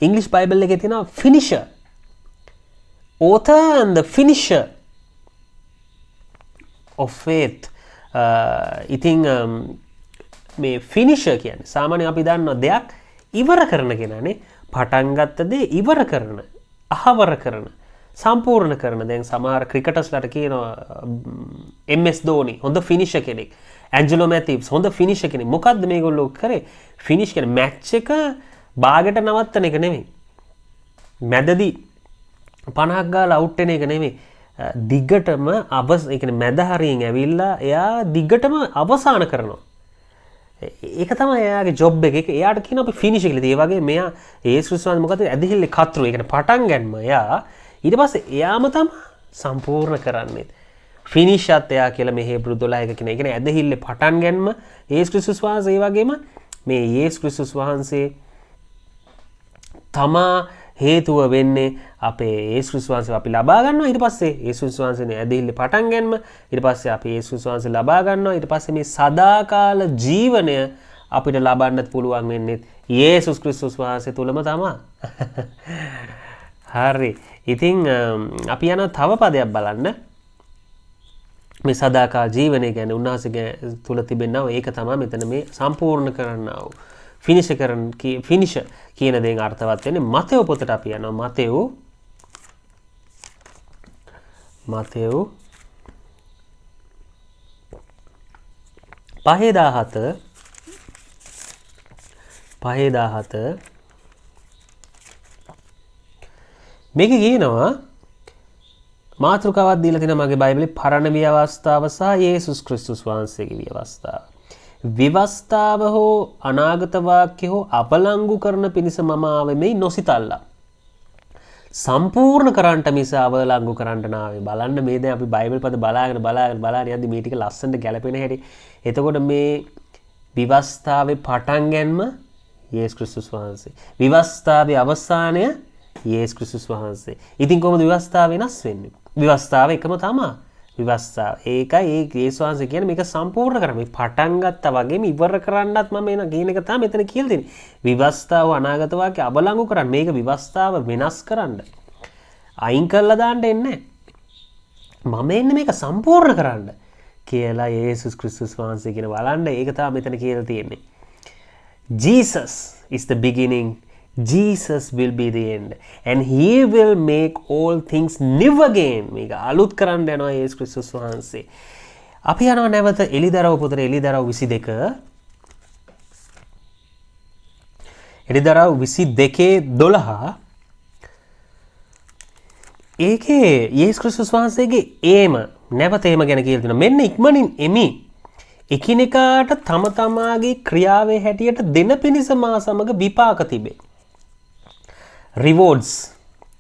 ඉංග්‍රීසි බයිබල් එකේ තියෙනවා finisher. Author and the finisher of faith. ඉතින් මේ finisher කියන්නේ සාමාන්‍යයෙන් අපි දන්නවා දෙයක් ඉවර කරන කෙනානේ. පටන් ගත්ත දේ ඉවර කරන, අහවර කරන, සම්පූර්ණ කරන. දැන් සමහර ක්‍රිකටර්ස්ලාට කියනවා MS ධෝනි හොඳ ෆිනිෂර් කෙනෙක්. ඇන්ජලෝ මැතිව්ස් හොඳ ෆිනිෂර් කෙනෙක්. මොකද්ද මේගොල්ලෝ කරේ? ෆිනිෂ් කියන මැච් එක බාගෙට නවත්තන එක නෙමෙයි. මැදදී 50ක් ගාලා අවුට් වෙන එක නෙමෙයි. දිගටම ඒ කියන්නේ මැද හරියෙන් ඇවිල්ලා එයා දිගටම අවසන් කරනවා. ඒක තමයි එයාගේ ජොබ් එක. ඒක එයාට කියන අපි ෆිනිෂ් කියලා. ඒ වගේ මෙයා යේසුස් ක්‍රිස්තුස් මොකද ඇදහිල්ලේ කර්තෘ. ඒ කියන්නේ පටන් ගන්නම එයා ඊට පස්සේ එයාම තමයි සම්පූර්ණ කරන්නේ. ෆිනිෂත් එයා කියලා මේ හේබ්‍රු 12 කියන. ඒ කියන්නේ ඇදහිල්ලේ පටන් ගන්නම යේසුස් ක්‍රිස්තුස් වහන්සේ ඒ වගේම මේ යේසුස් ක්‍රිස්තුස් වහන්සේ තමා හේතුව වෙන්නේ අපේ යේසුස් ක්‍රිස්තුස් වහන්සේ අපි ලබා ගන්නවා. ඊට පස්සේ යේසුස් වහන්සේනේ ඇදහිල්ලේ පටන් ගන්නම ඊට පස්සේ අපි යේසුස් වහන්සේ ලබා ගන්නවා. ඊට පස්සේ මේ සදාකාල ජීවනය අපිට ලබන්නත් පුළුවන් වෙන්නේ යේසුස් ක්‍රිස්තුස් වහන්සේ තුලම තමයි. හරි. ඉතින් අපි යන තව පදයක් බලන්න. මේ සදාකාල ජීවනය ගැන උන්වහන්සේ තුල තිබෙනවා. ඒක තමයි මෙතන මේ සම්පූර්ණ කරන්නා වූ ෆිනිෂ් කියන දේෙන් අර්ථවත් වෙන්නේ. මතෙව් පොතට අපි යනවා. මතෙව් 5:17 මේක කියනවා මාතෘකාවක් දීලා තියෙනවා මගේ බයිබලේ පරණ විවස්ථාව සහ යේසුස් ක්‍රිස්තුස් වහන්සේගේ විවස්ථාව. විවස්ථාව හෝ අනාගත වාක්‍ය හෝ අපලංගු කරන පිණිස මම ආවේ මේ නොසිතල්ලා. සම්පූර්ණ කරන්නට මිස අවලංගු කරන්නට නාවේ. බලන්න මේ දැන් අපි බයිබල් පද බලාගෙන යද්දි මේ ටික ලස්සනට ගැලපෙන හැටි. එතකොට මේ විවස්ථාවේ පටන් ගැනීම යේසුස් ක්‍රිස්තුස් වහන්සේ. විවස්ථාවේ අවසානය යේසුස් ක්‍රිස්තුස් වහන්සේ. ඉතින් කොහොමද විවස්ථාව වෙනස් වෙන්නේ? විවස්ථාව එකම තමයි. විවස්ථාව. ඒකයි ඒ යේසුස් වහන්සේ කියන්නේ මේක සම්පූර්ණ කරන්න. මේ පටන් ගත්තා වගේම ඉවර කරන්නත් මම එන කියන එක තමයි මෙතන කියලා දෙන්නේ. විවස්ථාව අනාගත වාක්‍ය අබලංගු කරන්න. මේක විවස්ථාව වෙනස් කරන්න. අයින් කරලා දාන්න එන්නේ නැහැ. මම එන්නේ මේක සම්පූර්ණ කරන්න කියලා යේසුස් ක්‍රිස්තුස් වහන්සේ කියන බලන්න ඒක තමයි මෙතන කියලා තියෙන්නේ. Jesus is the beginning. Jesus will be the end. And he will make all things new again. මේක අලුත් කරන්න යනවා යේසුස් ක්‍රිස්තුස් වහන්සේ. අපි යනවා නැවත එලිදරව් පොතේ එලිදරව් 22. එලිදරව් 22:12. ඒකේ යේසුස් ක්‍රිස්තුස් වහන්සේගේ ඒම නැවත ඒම ගැන කියලා තියෙනවා. මෙන්න ඉක්මනින් එමි. එකිනෙකාට තම තමාගේ ක්‍රියාවේ හැටියට දෙන පිණිස මා සමග විපාක තිබේ. රිවෝඩ්ස්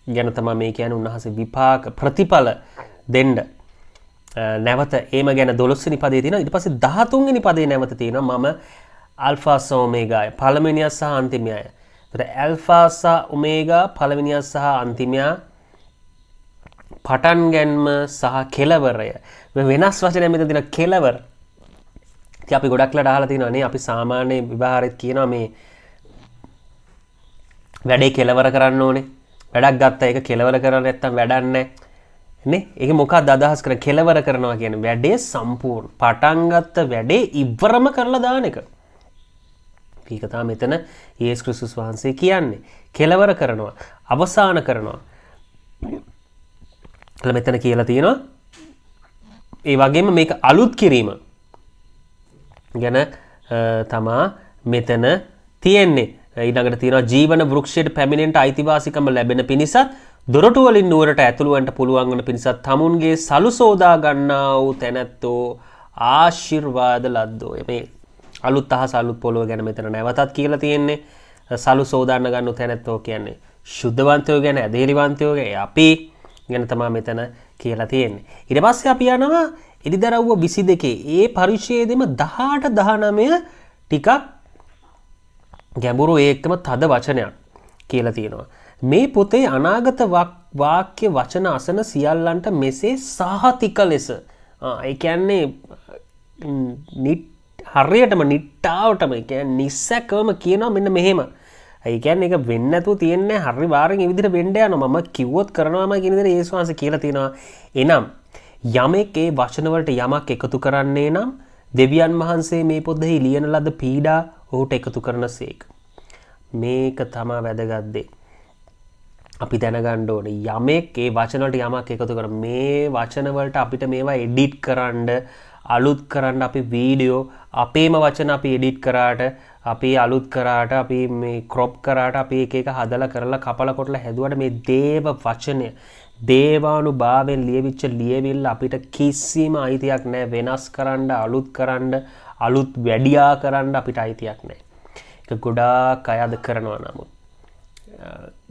ගැන තමයි මේ කියන්නේ උන්වහන්සේ විපාක ප්‍රතිඵල දෙන්න. නැවත ඒම ගැන 12 වෙනි පදේ තියෙනවා. ඊට පස්සේ 13 වෙනි පදේ නැවත තියෙනවා මම අල්ෆා සහ ඔමේගාය පළවෙනියා සහ අන්තිමයා. ඒතර ඇල්ෆා සහ ඔමේගා පළවෙනියා සහ අන්තිමයා පටන් ගැනීම සහ කෙලවරය. මේ වෙනස් වචනයක් මෙතන තියෙනවා කෙලවර. ඉතින් අපි ගොඩක්ලට අහලා තියෙනවා නේ අපි සාමාන්‍ය විවහාරෙත් කියනවා මේ වැඩේ කෙලවර කරන්න ඕනේ. වැඩක් ගත්තා ඒක කෙලවර කරන්න නැත්තම් වැඩක් නැහැ. නේ? ඒක මොකක්ද අදහස් කරන්නේ කෙලවර කරනවා කියන්නේ වැඩේ සම්පූර්ණ පටන් ගත්ත වැඩේ ඉවරම කරලා දාන එක. ඒක තමයි මෙතන යේසුස් ක්‍රිස්තුස් වහන්සේ කියන්නේ. කෙලවර කරනවා, අවසන් කරනවා. මෙතන කියලා තියෙනවා ඒ වගේම මේක අලුත් කිරීම ගැන තමා මෙතන තියෙන්නේ. ඊළඟට තියෙනවා ජීවන වෘක්ෂයට පැමිණෙන්නට අයිතිවාසිකම ලැබෙන පිණිසත් දොරටු වලින් නුවරට ඇතුළු වන්නට පුළුවන් වන පිණිසත් තමුන්ගේ සලු සෝදා ගන්නා වූ තැනැත්තෝ ආශිර්වාද ලද්දෝ. මේ අලුත් අහස අලුත් පොළොව ගැන මෙතන නැවතත් කියලා තියෙන්නේ. සලු සෝදාන්න ගන්නු තැනැත්තෝ කියන්නේ ශුද්ධවන්තයෝ ගැන ඇදහිලිවන්තයෝ ගැන අපි ගැන තමයි මෙතන කියලා තියෙන්නේ. ඊට පස්සේ අපි යනවා එලිදරව්ව 22 ඒ පරිච්ඡේදෙම 18 19 ටිකක් ගැඹුරු ඒකම තද වචනයක් කියලා තියෙනවා. මේ පොතේ අනාගත වාක්‍ය වචන අසන සියල්ලන්ට මෙසේ සහතික ලෙස ඒ කියන්නේ හරියටම නිට්ටාවටම ඒ කියන්නේ නිස්සකම කියනවා මෙන්න මෙහෙම. ඒ කියන්නේ ඒක වෙන්නේ නැතුව තියන්නේ හරි වාරෙන් මේ විදිහට වෙන්න යනවා. මම කිව්වොත් කරනවාම කියන විදිහට යේසුස් වහන්සේ කියලා තියෙනවා. එනම් යමෙක් ඒ වචන වලට යමක් එකතු කරන්නේ නම් දෙවියන් වහන්සේ මේ පොතෙහි ලියන ලද පීඩා ඔහුට එකතු කරනසේක. මේක තමයි වැදගත් දේ. අපි දැනගන්න ඕනේ යමෙක් ඒ වචන වලට යමක් එකතු කර මේ වචන වලට අපිට මේවා එඩිට් කරන්න අලුත් කරන්න අපි වීඩියෝ අපේම වචන අපි එඩිට් කරාට අපි අලුත් කරාට අපි මේ ක්‍රොප් කරාට අපි එක එක හදලා කරලා කපලා කොටලා හැදුවට මේ දේව වචනය දේවානුභාවයෙන් ලියවිච්ච ලියවිල්ල අපිට කිසිම අයිතියක් නැහැ. වෙනස් කරන්න අලුත් වැඩියා කරන්න අපිට අයිතියක් නැහැ. ඒක ගොඩාක් අය අද කරනවා. නමුත්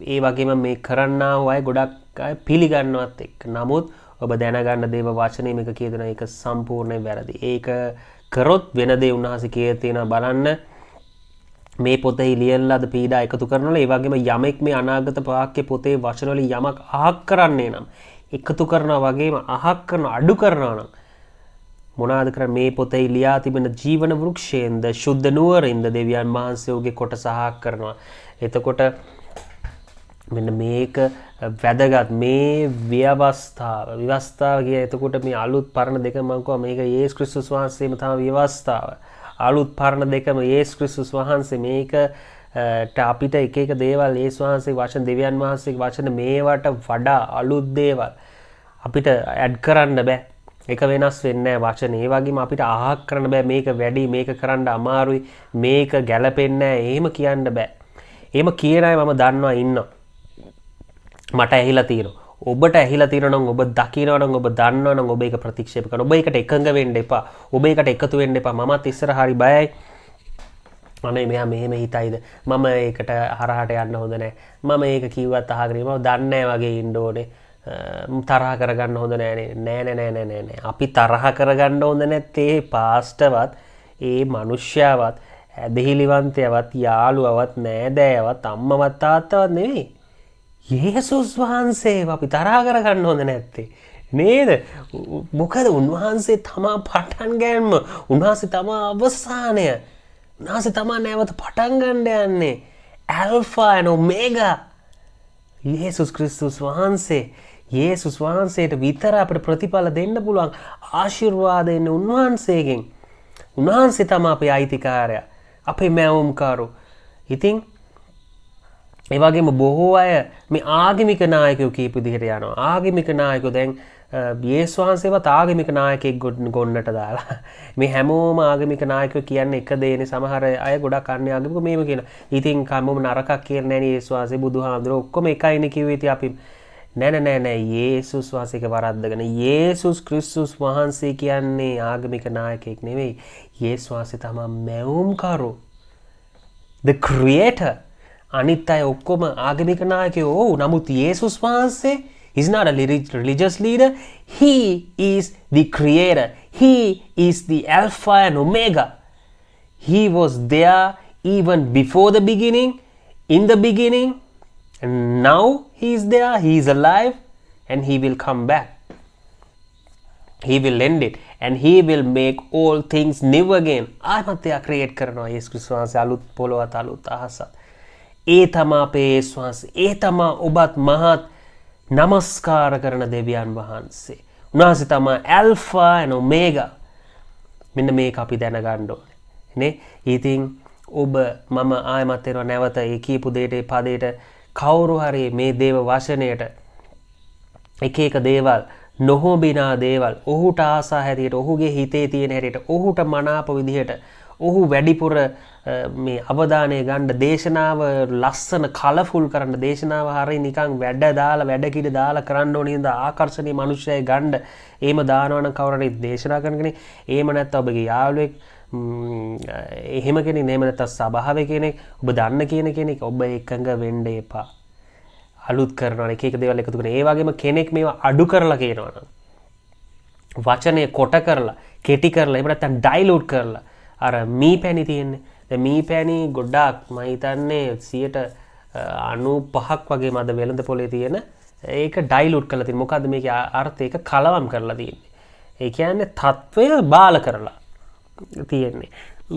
ඒ වගේම මේ කරන්නා වූ අය ගොඩක් අය පිළිගන්නවත් එක්ක. නමුත් ඔබ දැනගන්න දේව වචනේ මේක කියදෙන එක සම්පූර්ණයෙන් වැරදි. ඒක කරොත් වෙන දේ උන්වහන්සේ කියලා තියෙනවා බලන්න. මේ පොතේ ලියන ලද පීඩා එකතු කරනවා. ඒ වගේම යමෙක් මේ අනාගත වාක්‍ය පොතේ වචන වලින් යමක් අහක් කරන්නේ නම් එකතු කරනවා වගේම අහක් කරන අඩු කරනවා නම් මොනවාද කරන්නේ මේ පොතේ ලියා තිබෙන ජීවන වෘක්ෂයෙන්ද ශුද්ධ නුවරින්ද දෙවියන් වහන්සේගේ කොටස අහක් කරනවා. එතකොට මෙන්න මේක වැදගත් මේ ව්‍යවස්ථාව කිය. එතකොට මේ අලුත් පරණ දෙක මම කිව්වා මේක යේසුස් ක්‍රිස්තුස් වහන්සේම තමයි ව්‍යවස්ථාව. අලුත් පරණ දෙකම යේසුස් ක්‍රිස්තුස් වහන්සේ මේක අපිට එක එක දේවල් යේසුස් වහන්සේ වචන දෙවියන් වහන්සේගේ වචන මේවට වඩා අලුත් දේවල් අපිට ඇඩ් කරන්න බෑ. ඒක වෙනස් වෙන්නේ නැහැ වචන. ඒ වගේම අපිට අහක් කරන්න බෑ මේක වැඩි මේක කරන්න අමාරුයි මේක ගැලපෙන්නේ නැහැ එහෙම කියන්න බෑ. එහෙම කියන අය මම දන්නවා ඉන්නවා. මට ඇහිලා තියෙනවා. ඔබට ඇහිලා තියෙනවා නම් ඔබ දකිනවා නම් ඔබ දන්නවා නම් ඔබ ඒක ප්‍රතික්ෂේප කරනවා. ඔබ ඒකට එකඟ වෙන්න එපා. ඔබ ඒකට එකතු වෙන්න එපා. මමත් ඉස්සර හරි බයයි. අනේ මෙයා මෙහෙම හිතයිද? මම ඒකට හරහට යන්න හොඳ නැහැ. මම ඒක කිව්වත් අහගෙන මම දන්නේ නැහැ වගේ ඉන්න ඕනේ. තරහ කරගන්න හොඳ නැහැ නෑ. අපි තරහ කරගන්න හොඳ නැත්තේ පාස්ටවත් ඒ මිනිස්යාවත් ඇදහිලිවන්තයවත් යාළුවවත් නෑදෑයවත් අම්මවත් තාත්තවත් නෙවෙයි. යේසුස් වහන්සේව අපි තරහ කරගන්න හොඳ නැත්තේ. නේද? මොකද උන්වහන්සේ තමා පටන් ගැනීම, උන්වහන්සේ තමා අවසානය, උන්වහන්සේ තමා නැවත පටන් ගන්න යන්නේ. Alpha and ඔමේගා. යේසුස් ක්‍රිස්තුස් වහන්සේ. යේසුස් වහන්සේට විතර අපට ප්‍රතිඵල දෙන්න පුළුවන් ආශිර්වාද එන්නේ උන්වහන්සේගෙන්. උන්වහන්සේ තමයි අපේ අයිතිකාරයා, අපේ මැවුම්කරු. ඉතින් ඒ වගේම බොහෝ අය මේ ආගමික නායකයෝ කියපු විදිහට යනවා. ආගමික නායකයෝ දැන් යේසුස් වහන්සේවත් ආගමික නායකයෙක් ගොන්නට දාලා. මේ හැමෝම ආගමික නායකයෝ කියන්නේ එක දේනේ. සමහර අය ගොඩක් අන්‍ය ආගමික මේව කියනවා. ඉතින් කම්මම නරකක් කියන්නේ නැහැ නේ යේසුස් වහන්සේ බුදුහාමුදුරුවෝ ඔක්කොම එකයිනේ කිව්වේ. ඉතින් අපි නෑ යේසුස් වහන්සේක වරද්දගෙන. යේසුස් ක්‍රිස්තුස් වහන්සේ කියන්නේ ආගමික නායකයෙක් නෙවෙයි. යේසුස් වහන්සේ තමයි මැවුම්කරු, the creator. අනිත් අය ඔක්කොම ආගමික නායකයෝ. නමුත් යේසුස් වහන්සේ is not a religious leader. He is the creator. He is the Alpha and Omega. He was there even before the beginning, in the beginning, and now he is there. He is alive and he will come back. He will end it and he will make all things new again. ආත්මය create කරනවා යේසුස් ක්‍රිස්තුස් වහන්සේ අලුත් පොළොවත් අලුත් අහසත්. ඒ තමා අපේ යේසුස් වහන්සේ. ඒ තමා ඔබත් මහත් නමස්කාර කරන දෙවියන් වහන්සේ. උන්වහන්සේ තමයි ඇල්ෆා and ඔමේගා. මෙන්න මේක අපි දැනගන්න ඕනේ නේ. ඉතින් ඔබ මම ආයමත් වෙනවා නැවත ඒ කියපු දෙයට ඒ පදයට කවුරු හරි මේ දේව වචනයට එක එක දේවල් නොහොබිනා දේවල් ඔහුට ආසා හැටියට, ඔහුගේ හිතේ තියෙන හැටියට, ඔහුට මනාප විදිහට ඔහු වැඩිපුර මේ අවධානය ගන්න, දේශනාව ලස්සන කලෆුල් කරන්න, දේශනාව හරිය නිකන් වැඩ දාලා වැඩ කිඩ දාලා කරන්න ඕනේ නේද? ආකර්ෂණීය මිනිස්සුයි ගන්න. එහෙම දානවා නම් කවුරු හරි දේශනා කරන කෙනෙක්, එහෙම නැත්නම් ඔබගේ යාළුවෙක්, එහෙම කෙනෙක්, එහෙම නැත්නම් සභාවේ කෙනෙක්, ඔබ දන්න කියන කෙනෙක්, ඔබ එකඟ වෙන්න එපා. අලුත් කරනවා එක එක දේවල් එකතු කරන. ඒ වගේම කෙනෙක් මේවා අඩු කරලා කියනවා නම්, වචනේ කොට කරලා, කෙටි කරලා, එහෙම නැත්නම් ඩයිලූට් කරලා, අර මී පැණි තියෙන්නේ. දැන් මී පැණි ගොඩාක් මම හිතන්නේ 95ක් වගේ මද වෙළඳ පොලේ තියෙන ඒක ඩයිලූට් කරලා තියෙන. මොකද්ද මේකේ අර්ථය? ඒක කලවම් කරලා තියෙන්නේ. ඒ කියන්නේ තත්වය බාල කරලා තියෙන්නේ.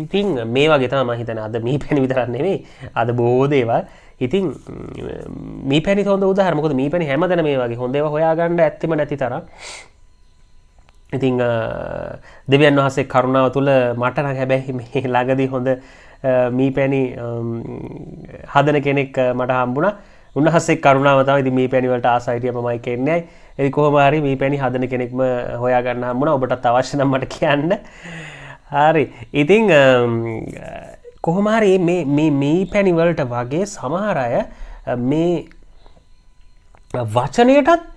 ඉතින් මේ වගේ තමයි මම හිතන්නේ අද මී පැණි විතරක් නෙමෙයි. අද බොහෝ දේවල්. ඉතින් මී පැණි හොඳ උදාහරණ. මොකද මී පැණි හැමදැනම මේ වගේ හොඳ ඒවා හොයාගන්න ඇත්තෙම නැති තරම්. ඉතින් දෙවියන් වහන්සේ කරුණාව තුළ මට නම් හැබැයි මේ ළඟදී හොඳ මී පැණි හදන කෙනෙක් මට හම්බුණා. උන්වහන්සේ කරුණාව තමයි ඉතින් මී පැණි වලට ආසා හිටියා මමයි කියන්නේ. ඉතින් කොහොම හරි මී පැණි හදන කෙනෙක්ම හොයාගන්න හම්බුණා. ඔබටත් අවශ්‍ය නම් මට කියන්න. හරි. ඉතින් කොහොම හරි මේ මී පැණි වලට වගේ සමහර අය මේ වචනයටත්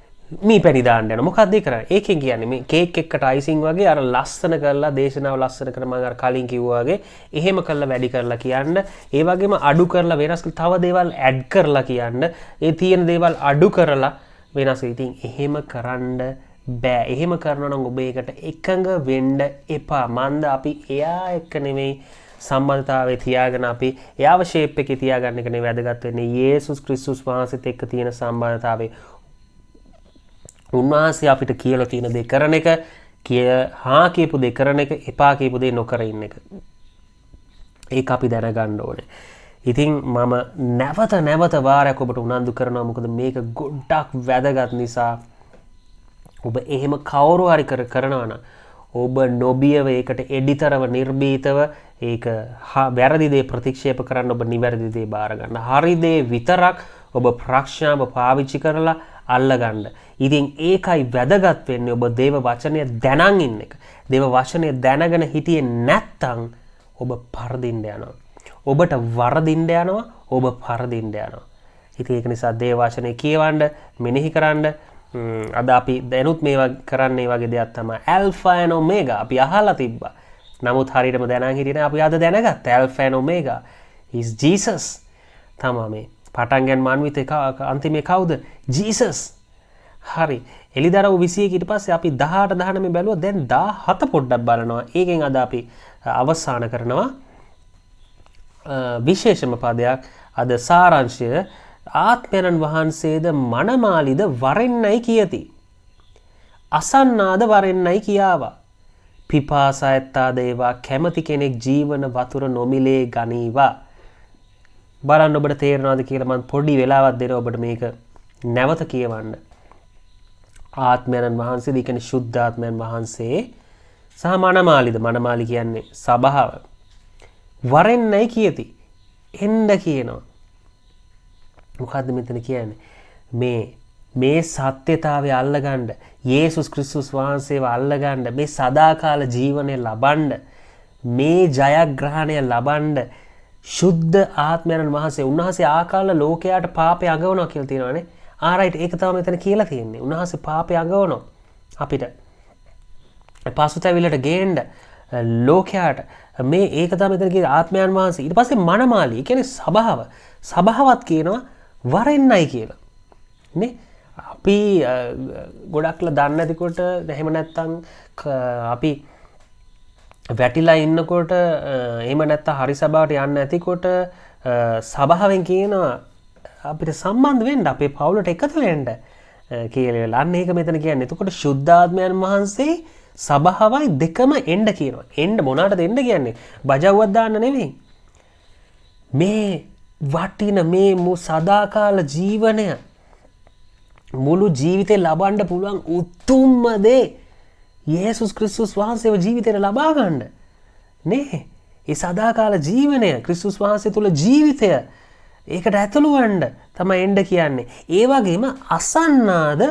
මී පැණි දාන්න යනවා. මොකක්ද ඒ කරන්නේ? ඒකෙන් කියන්නේ මේ කේක් එකකට අයිසිං වගේ අර ලස්සන කරලා දේශනාව ලස්සන කරන මම අර කලින් කිව්වා වගේ එහෙම කරලා වැඩි කරලා කියන්න. ඒ වගේම අඩු කරලා වෙනස් තව දේවල් ඇඩ් කරලා කියන්න. ඒ තියෙන දේවල් අඩු කරලා වෙනස්. ඉතින් එහෙම කරන්න බෑ. එහෙම කරනවා නම් ඔබ ඒකට එකඟ වෙන්න එපා. මන්ද අපි එයා එක්ක නෙමෙයි සම්බන්ධතාවයේ තියාගෙන අපි එයාව ෂේප් එකේ තියාගන්න එක නෙවෙයි වැදගත් වෙන්නේ. යේසුස් ක්‍රිස්තුස් වහන්සේත් එක්ක තියෙන සම්බන්ධතාවයේ උන්වහන්සේ අපිට කියලා තියෙන දේ කරන එක, හා කියපු දේ කරන එක, එපා කියපු දේ නොකර ඉන්න එක. ඒක අපි දැනගන්න ඕනේ. ඉතින් මම නැවත වාරයක් ඔබට උනන්දු කරනවා. මොකද මේක ගොඩක් වැදගත් නිසා. ඔබ එහෙම කවුරු හරි කරනවා නම් ඔබ නොබියව ඒකට එඩිතරව නිර්භීතව ඒක වැරදි දේ ප්‍රතික්ෂේප කරන්න, ඔබ නිවැරදි දේ බාර ගන්න. හරි දේ විතරක් ඔබ ප්‍රඥාව පාවිච්චි කරලා අල්ලගන්න. ඉතින් ඒකයි වැදගත් වෙන්නේ. ඔබ දේව වචනය දැනන් ඉන්න එක. දේව වචනය දැනගෙන හිටියේ නැත්තම් ඔබ පරදින්න යනවා. ඔබට වරදින්න යනවා. ඔබ පරදින්න යනවා. ඉතින් ඒක නිසා දේව වචනය කියවන්න, මෙනෙහි කරන්න. අද අපි දැනුත් මේවා කරන්නේ වගේ දෙයක් තමයි ඇල්ෆා and ඔමේගා. අපි අහලා තිබ්බා. නමුත් හරියටම දැනන් හිටියේ නැහැ. අපි අද දැනගත්තා ඇල්ෆා and ඔමේගා is Jesus. තමයි මේ පටන් ගන්න මානවිත අන්තිමේ කවුද? ජීසස්. හරි. එලිදරව් 21 ඊට පස්සේ අපි 18 19 බැලුවා. දැන් 17 පොඩ්ඩක් බලනවා. ඒකෙන් අද අපි අවසන් කරනවා. විශේෂම පදයක් අද සාරාංශය ආත්මයන් වහන්සේද මනමාලිද වරෙන්නයි කියති. අසන්නාද වරෙන්නයි කියාවා. පිපාසා ඇත්තාද ඒවා කැමති කෙනෙක් ජීවන වතුර නොමිලේ ගනීවා. බලන්න ඔබට තේරෙනවද කියලා මම පොඩි වෙලාවක් දෙනවා ඔබට මේක නැවත කියවන්න. ආත්මයන් වහන්සේ දී කියන්නේ ශුද්ධ ආත්මයන් වහන්සේ සහ මනමාලිද මනමාලි කියන්නේ සබාව වරෙන්නයි කියති. එන්න කියනවා. මොකද්ද මෙතන කියන්නේ? මේ සත්‍යතාවය අල්ලගන්න, යේසුස් ක්‍රිස්තුස් වහන්සේව අල්ලගන්න, මේ සදාකාල ජීවනය ලබන්න, මේ ජයග්‍රහණය ලබන්න ශුද්ධ ආත්මයන් වහන්සේ උන්වහන්සේ ආකාල ලෝකයට පාපය අඟවනවා කියලා තියෙනවානේ. ආරයිට් ඒක තමයි මෙතන කියලා තියෙන්නේ. උන්වහන්සේ පාපය අඟවනවා අපිට. පසුතැවිල්ලට ගේන්න ලෝකයට මේ ඒක තමයි මෙතන කියන්නේ ආත්මයන් වහන්සේ. ඊට පස්සේ මනමාලි කියන්නේ සබාවත් කියනවා වරෙන්නයි කියලා. නේ? අපි ගොඩක්ලා දන්නේ නැතිකොට එහෙම නැත්තම් අපි වැටිලා ඉන්නකොට එහෙම නැත්තම් හරි සභාවට යන්න නැතිකොට සභාවෙන් කියනවා අපිට සම්බන්ධ වෙන්න අපේ පවුලට එකතු වෙන්න කියලා. අන්න ඒක මෙතන කියන්නේ. එතකොට ශුද්ධාත්මයන් වහන්සේ සභාවයි දෙකම එන්න කියනවා. එන්න මොනකටද එන්න කියන්නේ? බජව්වක් දාන්න නෙවෙයි. මේ වටින මේ සදාකාල ජීවනය මුළු ජීවිතේ ලබන්න පුළුවන් උතුම්ම දේ යේසුස් ක්‍රිස්තුස් වහන්සේව ජීවිතේට ලබා ගන්න. නේ? ඒ සදාකාල ජීවනය ක්‍රිස්තුස් වහන්සේ තුල ජීවිතය ඒකට ඇතුළු වෙන්න තමයි එන්න කියන්නේ. ඒ වගේම අසන්නාද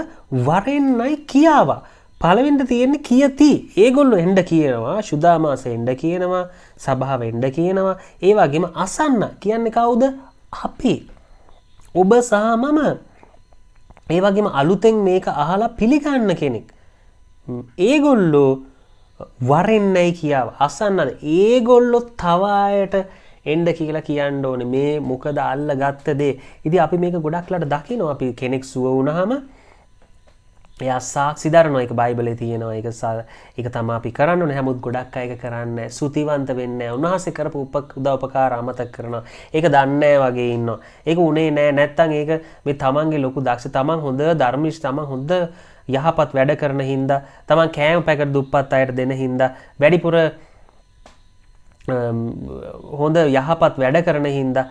වරෙන්නයි කියාවා. පළවෙනිට තියෙන්නේ කියති. ඒගොල්ලෝ එන්න කියනවා, සුදාමාස එන්න කියනවා, සභාව එන්න කියනවා. ඒ වගේම අසන්න කියන්නේ කවුද? අපි. ඔබ සහ මම. ඒ වගේම අලුතෙන් මේක අහලා පිළිගන්න කෙනෙක්. ඒගොල්ලෝ වරෙන්නයි කියාව. අසන්නද ඒගොල්ලෝ තව අයට එන්න කියලා කියන්න ඕනේ. මේ මොකද අල්ලගත්ත දේ. ඉතින් අපි මේක ගොඩක්ලට දකිනවා. අපි කෙනෙක් සුව වුණාම එයා සාක්ෂි දරනවා. ඒක බයිබලේ තියෙනවා. ඒක තමයි අපි කරන්න ඕනේ. හැමෝත් ගොඩක් අය ඒක කරන්නේ. සුතිවන්ත වෙන්නේ නැහැ. උන්වහන්සේ කරපු උපකාර අමතක කරනවා. ඒක දන්නේ වගේ ඉන්නවා. ඒක උනේ නැහැ. නැත්තම් ඒක මේ තමන්ගේ ලොකු දක්ෂ තමන් හොඳ ධර්මිෂ් තමන් හොඳ යහපත් වැඩ කරන හින්දා තමන් කෑම පැකට් දුප්පත් අයට දෙන හින්දා වැඩිපුර හොඳ යහපත් වැඩ කරන හින්දා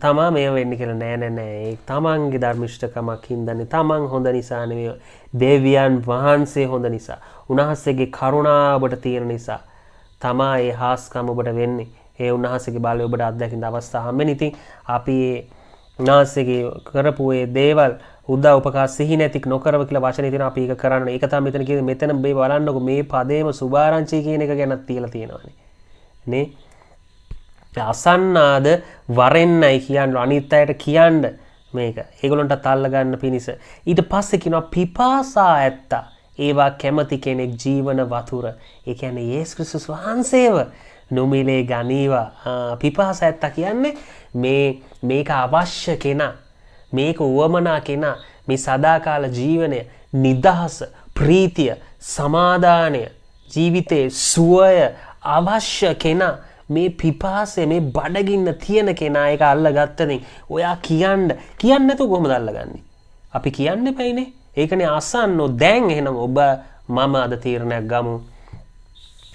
තමා මේ වෙන්නේ කියලා නෑ. ඒ තමන්ගේ ධර්මිෂ්ඨකමක් හින්දානේ. තමන් හොඳ නිසා නෙවෙයි. දෙවියන් වහන්සේ හොඳ නිසා. උන්වහන්සේගේ කරුණාව ඔබට තියෙන නිසා තමා ඒ හාස්කම් ඔබට වෙන්නේ. ඒ උන්වහන්සේගේ බලය ඔබට අත්දැකින්න අවස්ථාව හම්බෙන්නේ. ඉතින් අපි උන්වහන්සේගේ කරපු ඒ දේවල් උදා උපකාර සිහි නැති නොකරව කියලා වචනේ තියෙනවා. අපි ඒක කරන්න. ඒක තමයි මෙතන කියන්නේ. මෙතන මේ බලන්නකො මේ පදේම සුභාරංචි කියන එක ගැනත් තියලා තියෙනවානේ. නේ? අසන්නාද වරෙන්නයි කියන්න අනිත් අයට කියන්න මේක. ඒගොල්ලන්ට අල්ල ගන්න පිණිස. ඊට පස්සේ කියනවා පිපාසා ඇත්තා. ඒවා කැමති කෙනෙක් ජීවන වතුර. ඒ කියන්නේ යේසුස් ක්‍රිස්තුස් වහන්සේව නොමිලේ ගනීවා. පිපාසා ඇත්තා කියන්නේ මේක අවශ්‍ය කෙනා. මේක උවමනා කෙනා. මේ සදාකාල ජීවනය, නිදහස, ප්‍රීතිය, සමාදානය, ජීවිතයේ සුවය අවශ්‍ය කෙනා. මේ පිපාසය මේ බඩගින්න තියෙන කෙනා ඒක අල්ලගත්තනේ. ඔයා කියන්නේ නැතුව කොහොමද අල්ලගන්නේ? අපි කියන්න එපයිනේ. ඒකනේ අසන්නෝ. දැන් එහෙනම් ඔබ මම අද තීරණයක් ගමු.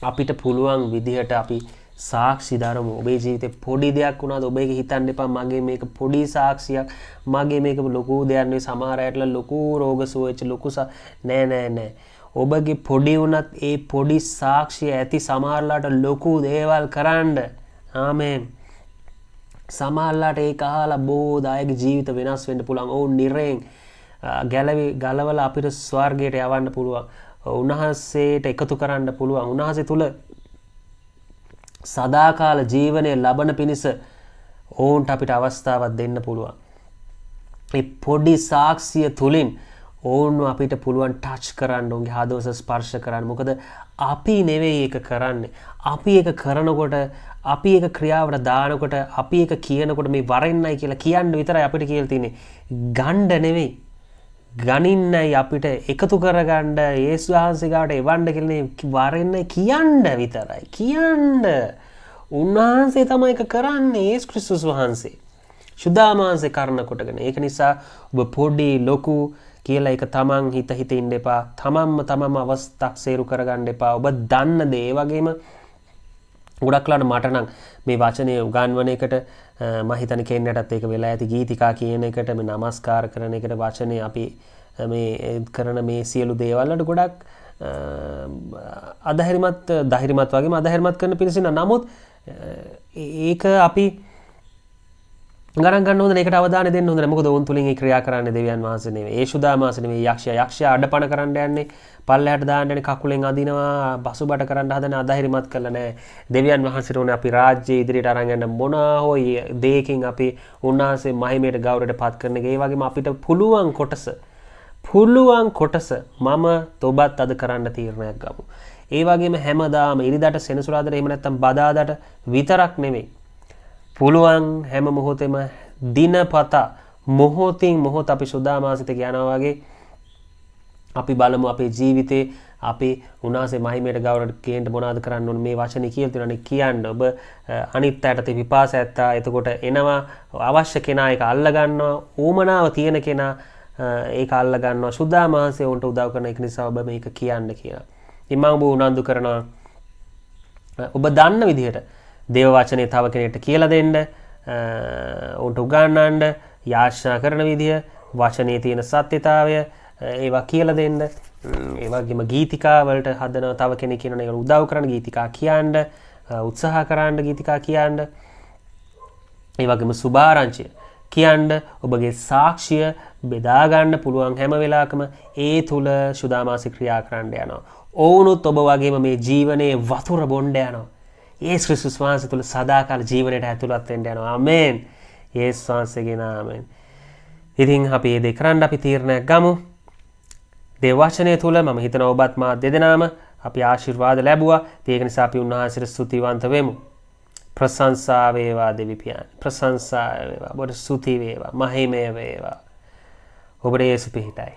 අපිට පුළුවන් විදිහට අපි සාක්ෂි දරමු. ඔබේ ජීවිතේ පොඩි දෙයක් වුණාද ඔබ ඒක හිතන්න එපා මගේ මේක පොඩි සාක්ෂියක්. මගේ මේක ලොකු දෙයක් නෙවෙයි. සමහර අයටලා ලොකු රෝග සුවච්ච ලොකු නෑ. ඔබගේ පොඩි වුණත් ඒ පොඩි සාක්ෂිය ඇති සමහරලාට ලොකු දේවල් කරන්න. ආමෙන්. සමහරලාට ඒක අහලා බොහෝ අයගේ ජීවිත වෙනස් වෙන්න පුළුවන්. ඔවුන් නිරයෙන් ගලවලා අපිට ස්වර්ගයට යවන්න පුළුවන්. උන්වහන්සේට එකතු කරන්න පුළුවන්. උන්වහන්සේ තුල සදාකාල ජීවනය ලබන පිණිස ඔවුන්ට අපිට අවස්ථාවක් දෙන්න පුළුවන්. මේ පොඩි සාක්ෂිය තුලින් ඕන්ව අපිට පුළුවන් ටච් කරන්න, උන්ගේ හදවත ස්පර්ශ කරන්න. මොකද අපි නෙවෙයි ඒක කරන්නේ. අපි ඒක කරනකොට, අපි ඒක ක්‍රියාවට දානකොට, අපි ඒක කියනකොට මේ වරෙන්නයි කියලා කියන්න විතරයි අපිට කියලා තියෙන්නේ. ගණ්ඩ නෙවෙයි. ගනින්නයි අපිට එකතු කරගන්න යේසුස් වහන්සේ ගාවට එවන්න කියලා වරෙන්නයි කියන්න විතරයි. කියන්න. උන්වහන්සේ තමයි ඒක කරන්නේ. යේසුස් ක්‍රිස්තුස් වහන්සේ. සුදාමාංශේ කරන කොටගෙන. ඒක නිසා ඔබ පොඩි ලොකු කියලා ඒක තමන් හිත ඉන්න එපා. තමන්ම අවස්ථාවක් සේරු කරගන්න එපා. ඔබ දන්න දේ. ඒ වගේම ගොඩක් ලාට මට නම් මේ වචනේ උගන්වන එකට මම හිතන්නේ කෙනෙක්ටත් ඒක වෙලා ඇති ගීතිකා කියන එකට මේ নমස්කාර කරන එකට වචනේ අපි මේ කරන මේ සියලු දේවල් වලට ගොඩක් ධෛර්යමත් වගේම අධෛර්යමත් කරන පිරිස ඉන්නවා. නමුත් ඒක අපි ගණන් ගන්න හොඳ නැහැ. ඒකට අවධානය දෙන්න හොඳ නැහැ. මොකද උන් තුලින් ඒ ක්‍රියා කරන්නේ දෙවියන් වහන්සේ නෙවෙයි. ඒ සුදාමාස නෙවෙයි යක්ෂයා අඩපණ කරන්න යන්නේ. පල්ලෙහාට දාන්න යන්නේ කකුලෙන් අදිනවා. බසුබට කරන්න හදන අධෛර්යමත් කළා නෑ. දෙවියන් වහන්සේට උනේ අපි රාජ්‍ය ඉදිරියට අරන් යන්න මොනවා හොයි දෙයකින් අපි උන්වහන්සේ මහිමයට ගෞරවයට පත් කරන එක. ඒ වගේම අපිට පුළුවන් කොටස මම තොබත් අද කරන්න තීරණයක් ගමු. ඒ වගේම හැමදාම ඉරිදාට සෙනසුරාදාට එහෙම නැත්නම් බදාදාට විතරක් නෙවෙයි. පුළුවන් හැම මොහොතෙම දිනපතා මොහොතින් මොහොත අපි සුදාමාසිත යනවා වගේ අපි බලමු අපේ ජීවිතේ අපි උන්වහන්සේ මහිමයට ගෞරවයට ගේන්න මොනවද කරන්න ඕනේ මේ වචනේ කියලා තියෙනවානේ කියන්න. ඔබ අනිත් අයට විපාස ඇත්තා. එතකොට එනවා අවශ්‍ය කෙනා ඒක අල්ල ගන්නවා. ඌමනාව තියෙන කෙනා ඒක අල්ල ගන්නවා. සුදාමාසේ උන්ට උදව් කරන එක නිසා ඔබ මේක කියන්න කියලා. ඉතින් මම ඔබ උනන්දු කරනවා ඔබ දන්න විදිහට දේව වචනේ තව කෙනෙක්ට කියලා දෙන්න, උන්ට උගන්වන්න, යාඥා කරන විදිය, වචනේ තියෙන සත්‍යතාවය ඒවා කියලා දෙන්න. ඒ වගේම ගීතිකා වලට හදන තව කෙනෙක් කියනවා ඒකට උදව් කරන්න, ගීතිකා කියන්න, උත්සාහ කරන්න ගීතිකා කියන්න. ඒ වගේම සුභාරංචිය කියන්න, ඔබගේ සාක්ෂිය බෙදා ගන්න පුළුවන් හැම වෙලාවකම ඒ තුල සුදාමාසි ක්‍රියා කරන්න යනවා. ඔවුනුත් ඔබ වගේම මේ ජීවනයේ වතුර බොණ්ඩ යනවා. යේසුස් ක්‍රිස්තුස් වහන්සේ තුල සදාකාල ජීවනයට ඇතුළත් වෙන්න යනවා. ආමේන්. යේසුස් වහන්සේගේ නාමයෙන්. ඉතින් අපි මේ දෙක කරන්න අපි තීරණයක් ගමු. දේව වචනය තුල මම හිතනවා ඔබත් මා දෙදෙනාම අපි ආශිර්වාද ලැබුවා. ඒක නිසා අපි උන්වහන්සේට ස්තුතිවන්ත වෙමු. ප්‍රශංසා වේවා දෙවි පියාණන්. ප්‍රශංසා වේවා. ඔබට ස්තුති වේවා. මහිමය වේවා. ඔබට යේසු පිහිටයි.